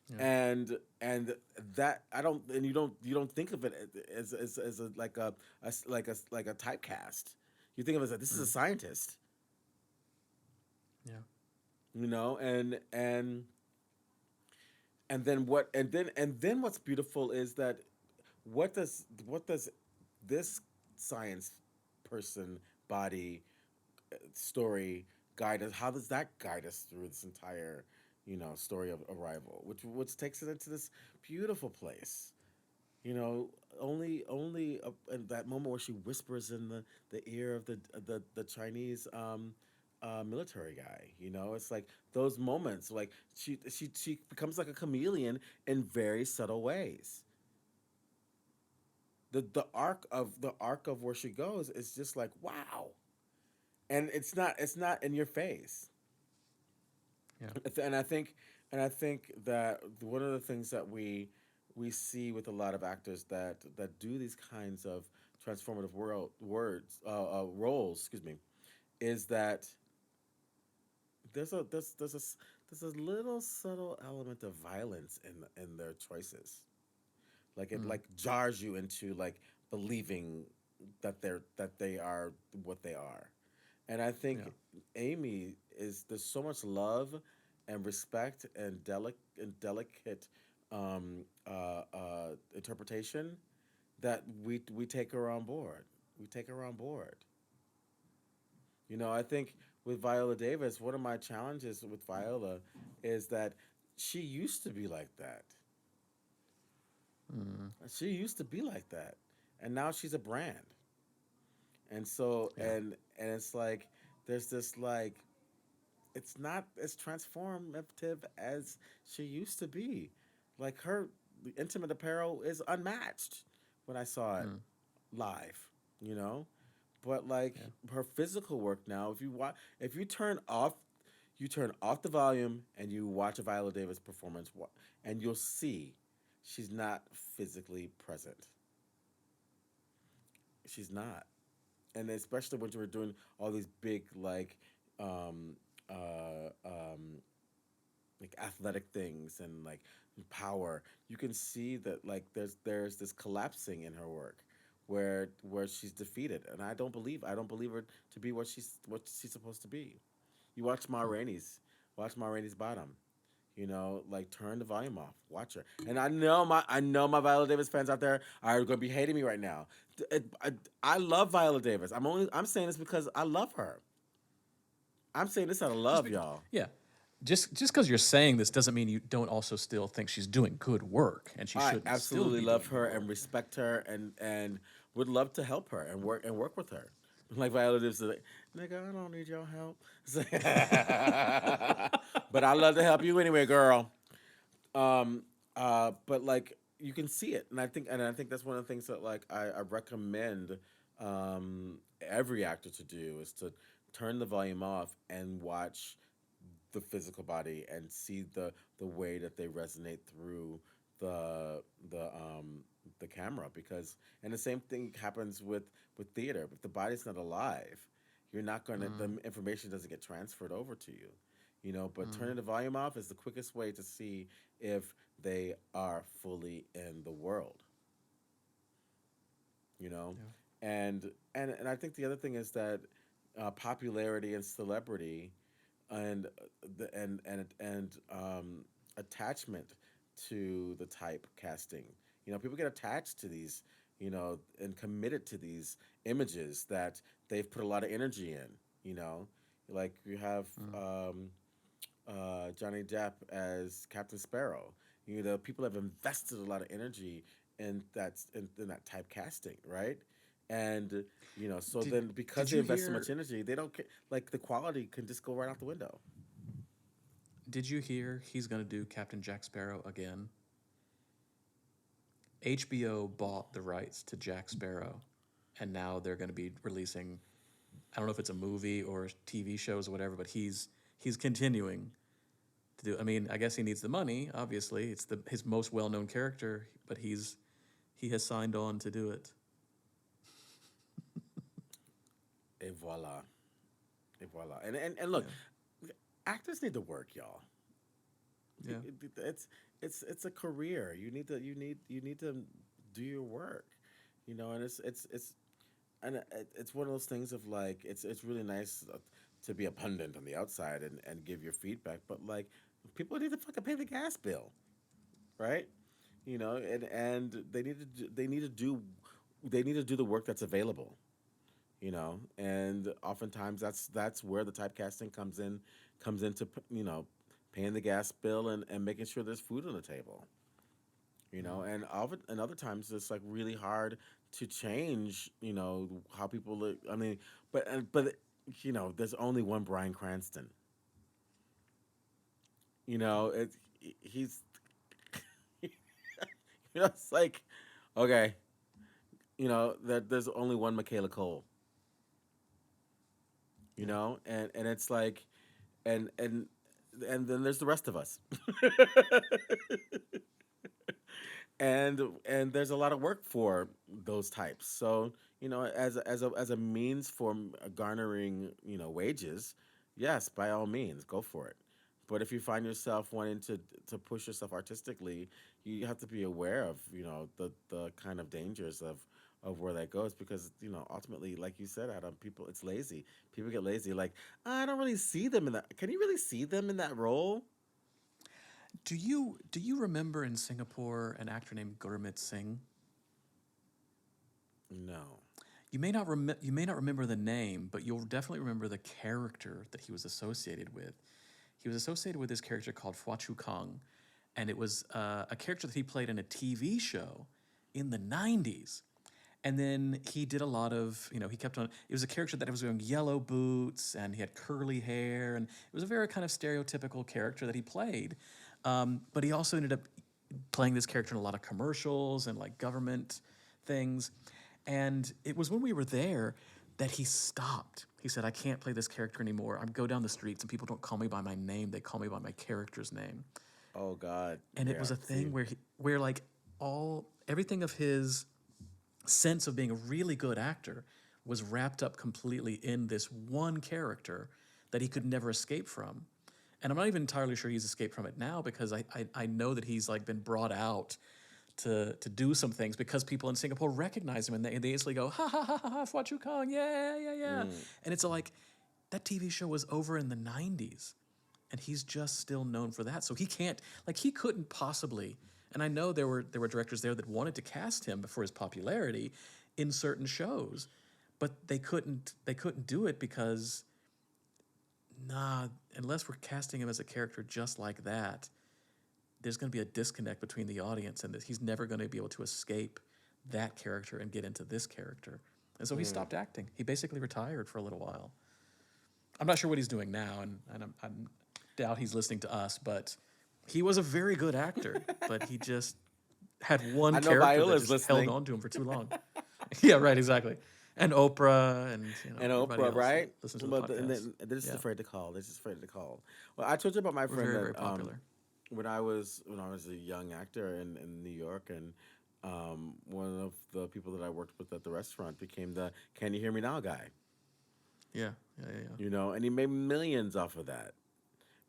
Yeah. And that I don't, and you don't think of it as a like a typecast. You think of it as like this is a Mm. scientist, Yeah. and then what's beautiful is that what does this science person body story guide us? How does that guide us through this entire story of Arrival, which takes it into this beautiful place? You know, only in that moment where she whispers in the ear of the Chinese military guy. It's like those moments. Like she becomes like a chameleon in very subtle ways. The arc of where she goes is just like wow, and it's not in your face. Yeah. And I think that one of the things that we see with a lot of actors that do these kinds of transformative roles, excuse me, is that there's a there's there's a s- there's a little subtle element of violence in their choices. Like it Mm. like jars you into like believing that they are what they are. And I Yeah. think Amy is there's so much love and respect and delicate interpretation that we take her on board. We take her on board. I think with Viola Davis, one of my challenges with Viola is that she used to be like that. Mm. She used to be like that, and now she's a brand. And so Yeah. and it's like there's this like it's not as transformative as she used to be. Like her intimate apparel is unmatched when I saw it Mm, live, you know? But like yeah. her physical work now, if you turn off the volume and you watch a Viola Davis performance and you'll see she's not physically present. She's not. And especially when you were doing all these big um uh um athletic things and like power, you can see that like there's this collapsing in her work where she's defeated, and I don't believe her to be what she's supposed to be. You Hmm. watch Ma Rainey's bottom. You know, like turn the volume off. Watch her. And I know my Viola Davis fans out there are gonna be hating me right now. I love Viola Davis. I'm saying this because I love her. I'm saying this out of Just love, be, y'all. yeah. Just because you're saying this doesn't mean you don't also still think she's doing good work, and she I shouldn't still absolutely be love doing good her and work. respect her and would love to help her and work with her. Like Viola Davis is like, nigga, I don't need your help. But I love to help you anyway, girl. Um, but like you can see it, and I think that's one of the things that like I recommend every actor to do is to turn the volume off and watch the physical body and see the way that they resonate through the the um the camera, because and the same thing happens with theater. If the body's not alive, you're not gonna the Mm, information doesn't get transferred over to you, you know. But mm, turning the volume off is the quickest way to see if they are fully in the world, you know. yeah. And I think the other thing is that popularity and celebrity and attachment to the typecasting. You know, people get attached to these, you know, and committed to these images that they've put a lot of energy in. You know, like you have Mm. Johnny Depp as Captain Sparrow. You know, people have invested a lot of energy in that typecasting, right? And you know, so Did then because did they you invest so much hear energy, they don't care. Like the quality can just go right out the window. did you hear he's gonna do Captain Jack Sparrow again? HBO bought the rights to Jack Sparrow, and now they're gonna be releasing. I don't know if it's a movie or TV shows or whatever, but he's continuing to do. I mean, I guess he needs the money. Obviously, it's the his most well known character, but he has signed on to do it. Et voila, et voila. And look, Yeah, actors need to work, y'all. yeah. It's it's a career. You need to do your work, you know. And it's one of those things of like it's really nice to be a pundit on the outside and give your feedback, but like people need to fucking pay the gas bill, right? You know, and they need to do the work that's available, you know. And oftentimes that's where the typecasting comes into you know, paying the gas bill and making sure there's food on the table, you know. Mm. And other times it's like really hard to change, you know, how people look. I mean, but you know, there's only one Bryan Cranston, you know. He's you know, it's like okay, you know, that there's only one Michaela Cole, you Yeah. know. And it's like and and and then there's the rest of us. And there's a lot of work for those types. So you know, as a means for garnering, you know, wages, yes, by all means, go for it. But if you find yourself wanting to push yourself artistically, you have to be aware of, you know, the kind of dangers of where that goes, because you know, ultimately, like you said, Adam, people, it's lazy. People get lazy. Like, I don't really see them in that. Can you really see them in that role? Do you remember in Singapore an actor named Gurmit Singh? No. You may not remember the name, but you'll definitely remember the character that he was associated with. He was associated with this character called Phua Chu Kang, and it was a character that he played in a TV show in the '90s. And then he did a lot of, he kept on. It was a character that was wearing yellow boots and he had curly hair, and it was a very kind of stereotypical character that he played. But he also ended up playing this character in a lot of commercials and like government things. And it was when we were there that he stopped. He said, "I can't play this character anymore. I go down the streets and people don't call me by my name; they call me by my character's name." Oh God. And it Yeah. was a See. thing where like everything of his sense of being a really good actor was wrapped up completely in this one character that he could never escape from. And I'm not even entirely sure he's escaped from it now, because I know that he's like been brought out to do some things because people in Singapore recognize him, and they instantly go, ha ha ha ha, ha, Phua Chu Kang, yeah, yeah, yeah. Mm. And it's like, that TV show was over in the 90s and he's just still known for that. So he can't, like, he couldn't possibly. And I know there were directors there that wanted to cast him for his popularity in certain shows, but they couldn't do it because, nah, unless we're casting him as a character just like that, there's going to be a disconnect between the audience, and that he's never going to be able to escape that character and get into this character. And so he stopped acting. He basically retired for a little while. I'm not sure what he's doing now, and I'm doubt he's listening to us, but he was a very good actor, but he just had one I know character that Viola's just held listening. on to him for too long. Yeah, right, exactly. And Oprah and And everybody Oprah, else that right? listens to the But podcast. they're just Yeah, afraid to call. They're just afraid to call. Well, I told you about my we're friend very, very that popular. when I was a young actor in New York, and one of the people that I worked with at the restaurant became the "Can you hear me now" guy. Yeah, yeah, yeah, yeah. And he made millions off of that.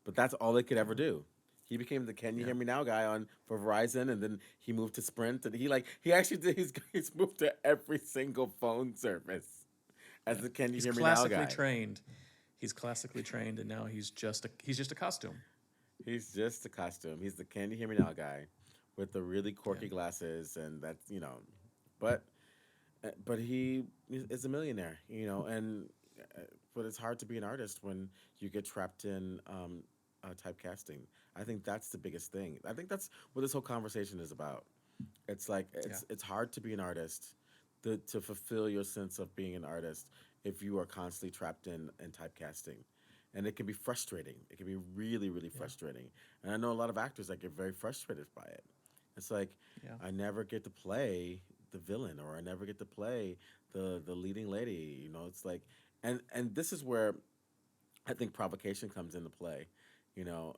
But that's all they could ever do. He became the "Can you Yeah. hear me now" guy on for Verizon, and then he moved to Sprint, and he actually did he's moved to every single phone service as Yeah. the "Can you He's hear me now" classically guy. trained. He's classically trained, and now he's just a costume. He's just a costume. He's the "Can you hear me now" guy with the really Yeah. quirky glasses, and but but he is a millionaire, and uh, but it's hard to be an artist when you get trapped in typecasting. I think that's the biggest thing. I think that's what this whole conversation is about. It's like Yeah. it's hard to be an artist, to fulfill your sense of being an artist if you are constantly trapped in typecasting, and it can be frustrating. It can be really really Yeah. frustrating. And I know a lot of actors that get very frustrated by it. It's like Yeah. I never get to play the villain, or I never get to play the leading lady. It's like, and this is where I think provocation comes into play. You know,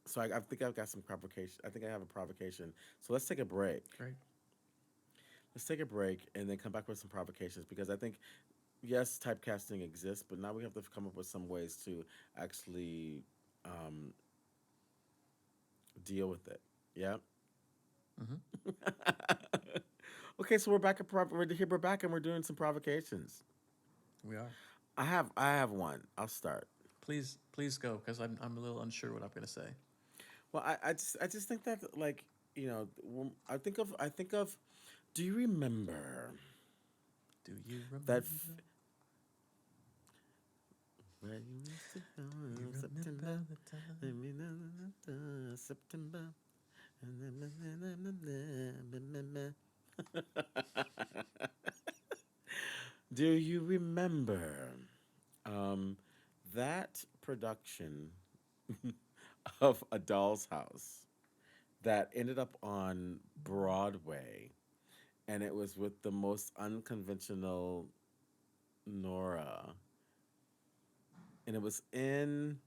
so I think I've got some provocation. I think I have a provocation. So let's take a break. Great. Let's take a break and then come back with some provocations, because I think yes, typecasting exists, but now we have to come up with some ways to actually um, deal with it. Yeah. Hmm. Okay, so we're back we're here. We're back and we're doing some provocations. We are. I have one. I'll start. Please go, because I'm a little unsure what I'm going to say. Well, I just think that, like, I think of. Do you remember Do you that? remember? Where you used to go You in September, remember the time? September. Do you remember um, that production of A Doll's House that ended up on Broadway, and it was with the most unconventional Nora, and it was in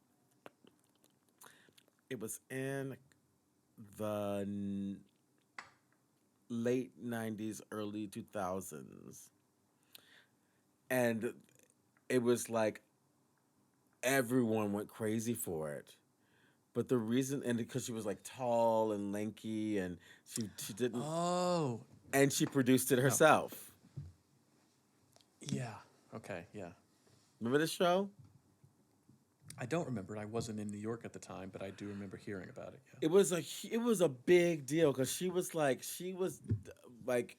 the late 90s, early 2000s, and it was like everyone went crazy for it. But the reason, and because she was like tall and lanky, and she didn't, Oh, and she produced it oh, herself. yeah. Okay, yeah. Remember the show? I don't remember. I wasn't in New York at the time, but I do remember hearing about it. Yeah. It was a big deal, because she was like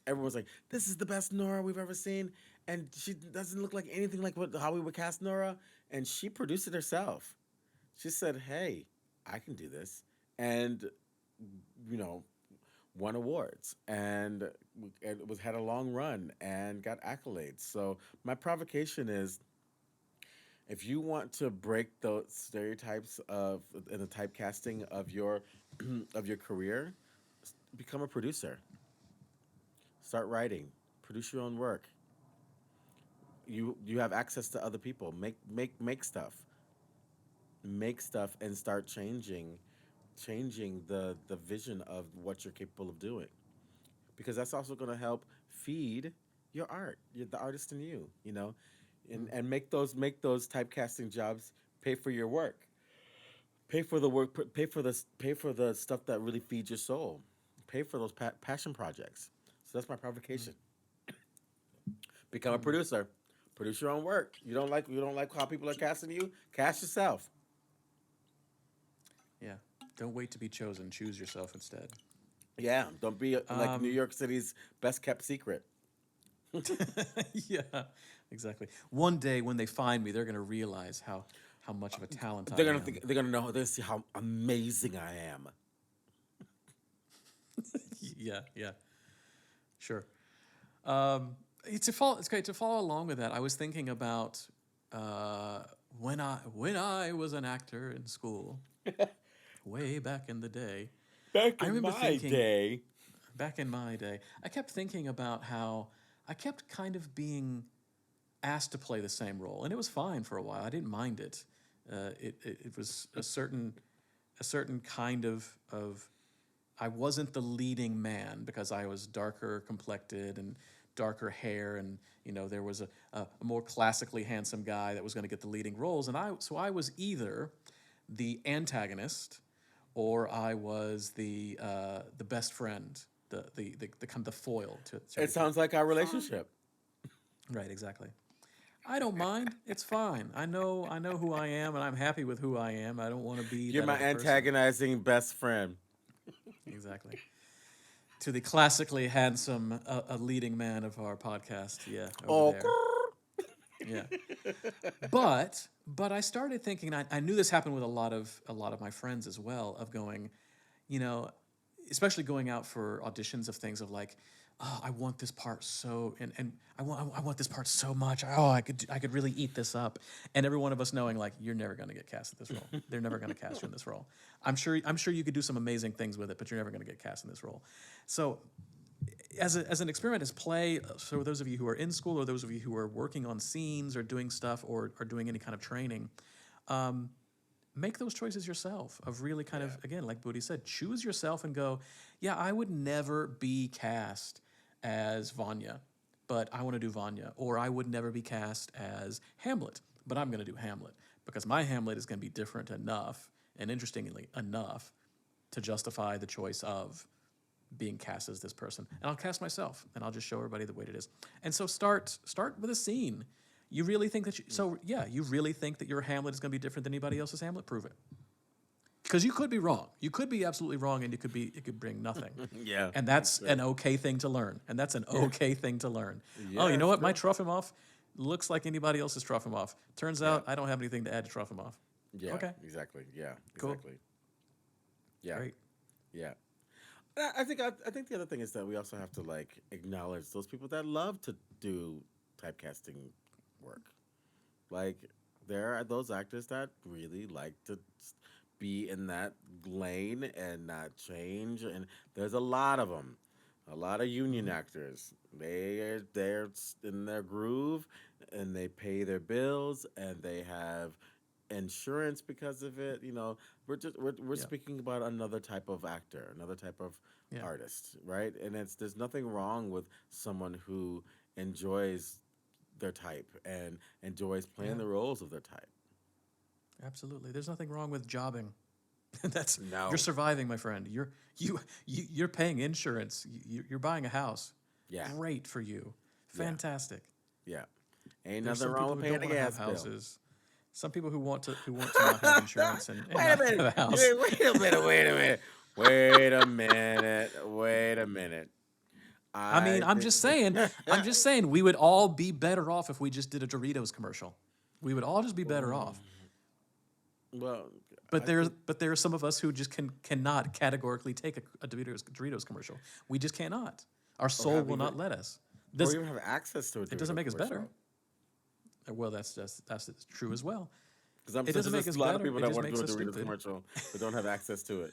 everyone's like, this is the best Nora we've ever seen, and she doesn't look like anything like how we would cast Nora, and she produced it herself. She said, hey, I can do this, and you know won awards and it was had a long run and got accolades. So my provocation is, if you want to break those stereotypes of and the typecasting of your of your career, become a producer. Start writing. Produce your own work. You have access to other people. Make stuff. Make stuff and start changing the vision of what you're capable of doing, because that's also going to help feed your art, the artist in you, and make those typecasting jobs pay for your work, pay for the work, pay for the stuff that really feeds your soul, pay for those passion projects. So that's my provocation. Become a Mm. producer. Produce your own work. You don't like how people are casting you? Cast yourself. Yeah. Don't wait to be chosen. Choose yourself instead. Yeah, don't be like New Um, York City's best kept secret. yeah, exactly. One day when they find me, they're going to realize how much of a talent I am. They're gonna know, they'll see how amazing I am. Yeah, yeah, sure. It's great to follow along with that. I was thinking about uh, when I was an actor in school, way back in the day. Back I in remember my thinking day. back in my day, I kept thinking about how I kept kind of being asked to play the same role, and it was fine for a while. I didn't mind it. It was a certain kind of I wasn't the leading man because I was darker complected and darker hair, and there was a more classically handsome guy that was going to get the leading roles, and I was either the antagonist or I was the best friend, the kind of the foil to It everything. sounds like our Fine, relationship. right? Exactly. I don't mind. It's fine. I know who I am, and I'm happy with who I am. I don't want to be You're that my other person. antagonizing best friend. Exactly. To the classically handsome, leading man of our podcast. Yeah, over Oh, there. Yeah. But I started thinking. I knew this happened with a lot of my friends as well. Of going, you know, especially going out for auditions of things of like, oh, I want this part so, and I want this part so much. Oh, I could really eat this up. And every one of us knowing like, you're never going to get cast in this role. They're never going to cast you in this role. I'm sure you could do some amazing things with it, but you're never going to get cast in this role. So as an experiment, as play, so those of you who are in school or those of you who are working on scenes or doing stuff or doing any kind of training, make those choices yourself of really kind yeah. of, again, like Budi said, choose yourself and go, yeah, I would never be cast as Vanya, but I want to do Vanya. Or I would never be cast as Hamlet, but I'm going to do Hamlet because my Hamlet is going to be different enough and interestingly enough to justify the choice of being cast as this person. And I'll cast myself and I'll just show everybody the way it is. And so start with a scene. You really think that you really think that your Hamlet is going to be different than anybody else's Hamlet? Prove it. Because you could be wrong. You could be absolutely wrong, and it could bring nothing. Yeah, And that's that's true. an okay thing to learn. And that's an Yeah, okay thing to learn. Oh, yeah, you know that's what? My true. Trophimov looks like anybody else's Trophimov. Turns Yeah, out I don't have anything to add to Trophimov. yeah, Okay, exactly. Yeah, cool, exactly. Yeah, great. yeah. I think the other thing is that we also have to like acknowledge those people that love to do typecasting work. Like there are those actors that really like to be in that lane and not change, and there's a lot of them. A lot of union Hmm. actors. They're in their groove, and they pay their bills, and they have insurance because of it. We're Yeah, speaking about another type of actor, another type of yeah, artist, right? And there's nothing wrong with someone who enjoys their type and enjoys playing yeah. the roles of their type. Absolutely. There's nothing wrong with jobbing. That's You're No. surviving, my friend. You're paying insurance. You're buying a house. Yeah. Great for you. Yeah. Fantastic. Yeah. Ain't There's nothing some wrong people with who paying don't the want to have gas bill. houses. Some people who want to not have insurance and Wait a not minute. have a house. Wait a minute. Wait a minute. Wait a minute. Wait a minute. I mean, I I'm think. just saying. I'm just saying we would all be better off if we just did a Doritos commercial. We would all just be better off. Well, But there are some of us who just cannot categorically take a Doritos commercial. We just cannot. Our soul will not let us. Or even have access to it. It doesn't make us better. Well, that's true as well. Because it doesn't make us better. A lot of people that want to do a Doritos commercial but don't have access to it.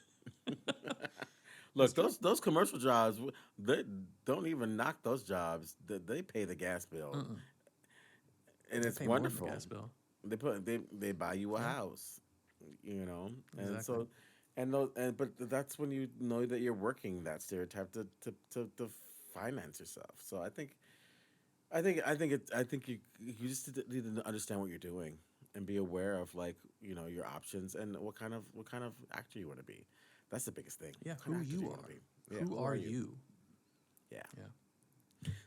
Look, those commercial jobs, they don't even knock those jobs. They pay the gas bill, and it's wonderful. Gas bill. They buy you a house, you know, and exactly. But that's when you know that you're working that stereotype to finance yourself. So I think you just need to understand what you're doing and be aware of, like, you know, your options and what kind of actor you want to be. That's the biggest thing. Yeah, who you are. Who are you? Yeah.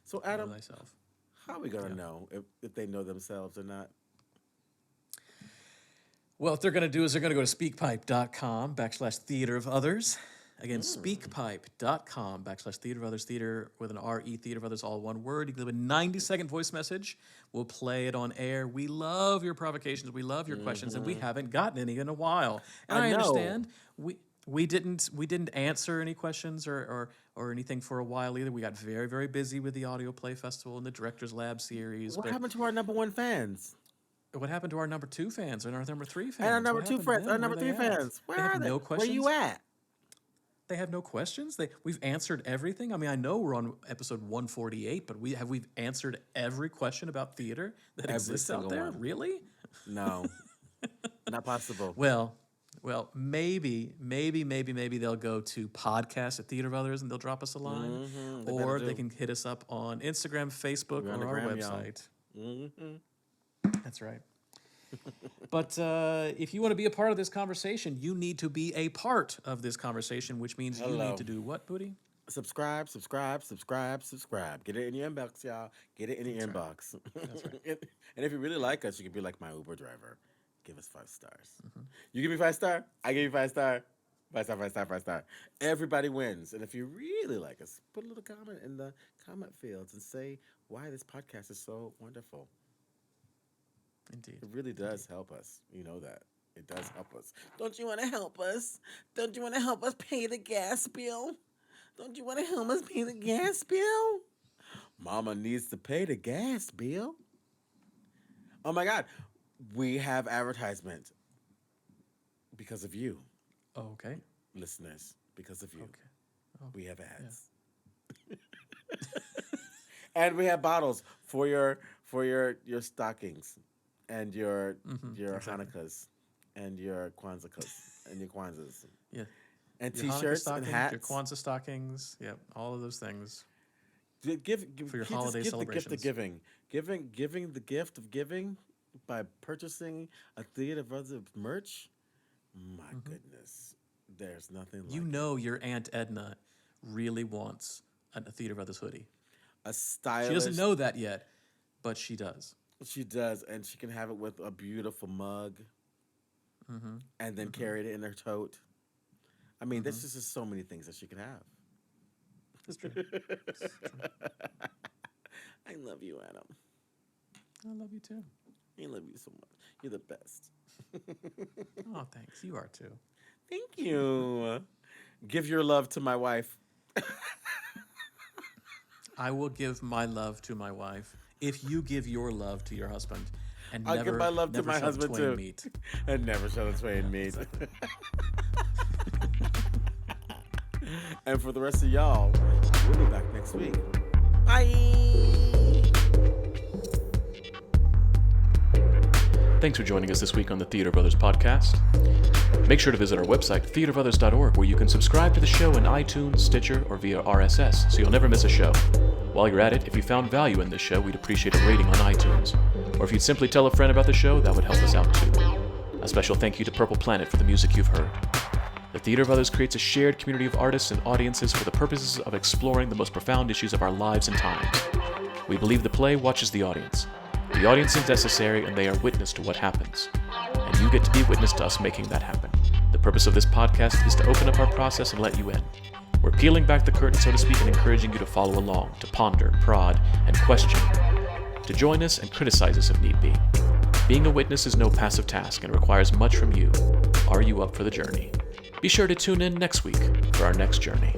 So Adam, how are we gonna know if they know themselves or not? Well, what they're gonna do is they're gonna go to speakpipe.com/theater of others. Again, speakpipe.com/theater of others, theater with an R-E, theater of others, all one word. You can leave a 90-second voice message. We'll play it on air. We love your provocations. We love your questions, and we haven't gotten any in a while. And I understand we didn't answer any questions or anything for a while either. We got very, very busy with the Audio Play Festival and the Director's Lab series. What happened to our number 1 fans? What happened to our number 2 fans and our number 3 fans? And our number 2 friends, our number 3 fans. Where are they? No questions. Where you at? They have no questions. We've answered everything. I mean, I know we're on episode 148, but we've answered every question about theater that exists out there. One. Really? No, not possible. Well, maybe they'll go to podcast at Theater of Others and they'll drop us a line, or they can hit us up on Instagram, Facebook, or our website. That's right. But if you want to be a part of this conversation, you need to be a part of this conversation, which means you need to do what, Budi? Subscribe. Get it in your inbox, y'all. Get it in your inbox. That's right. And if you really like us, you can be like my Uber driver. Give us 5 stars. You give me 5 star, I give you 5 star. 5 star, 5 star. Everybody wins. And if you really like us, put a little comment in the comment fields and say why this podcast is so wonderful. Indeed. It really does help us. You know that. It does help us. Don't you want to help us? Don't you want to help us pay the gas bill? Don't you want to help us pay the gas bill? Mama needs to pay the gas bill. Oh my God. We have advertisement because of you. Oh, okay. Listeners, because of you. Okay. Oh, we have ads. Yeah. And we have bottles for your stockings. And your Hanukkahs and your Kwanzas. Yeah. And your T-shirts and hats. Your Kwanzaa stockings. Yep, all of those things. Give for your holiday celebrations. The gift of giving. Giving the gift of giving by purchasing a Theater of Others merch. My goodness. There's nothing like it. You know your Aunt Edna really wants a Theater of Others hoodie. A stylish. She doesn't know that yet, but she does. She does, and she can have it with a beautiful mug, and then carry it in her tote. I mean, there's just so many things that she can have. That's true. I love you, Adam. I love you too. I love you so much. You're the best. Oh, thanks. You are too. Thank you. Give your love to my wife. I will give my love to my wife. If you give your love to your husband, and I'll give my love to my husband too. Meet. And never shall the twain meet. And for the rest of y'all, we'll be back next week. Bye. Thanks for joining us this week on the Theater of Others podcast. Make sure to visit our website, theaterofothers.org, where you can subscribe to the show in iTunes, Stitcher, or via RSS, so you'll never miss a show. While you're at it, if you found value in this show, we'd appreciate a rating on iTunes. Or if you'd simply tell a friend about the show, that would help us out too. A special thank you to Purple Planet for the music you've heard. The Theater of Others creates a shared community of artists and audiences for the purposes of exploring the most profound issues of our lives and times. We believe the play watches the audience. The audience is necessary, and they are witness to what happens. And you get to be witness to us making that happen. The purpose of this podcast is to open up our process and let you in. We're peeling back the curtain, so to speak, and encouraging you to follow along, to ponder, prod, and question, to join us and criticize us if need be. Being a witness is no passive task and requires much from you. Are you up for the journey? Be sure to tune in next week for our next journey.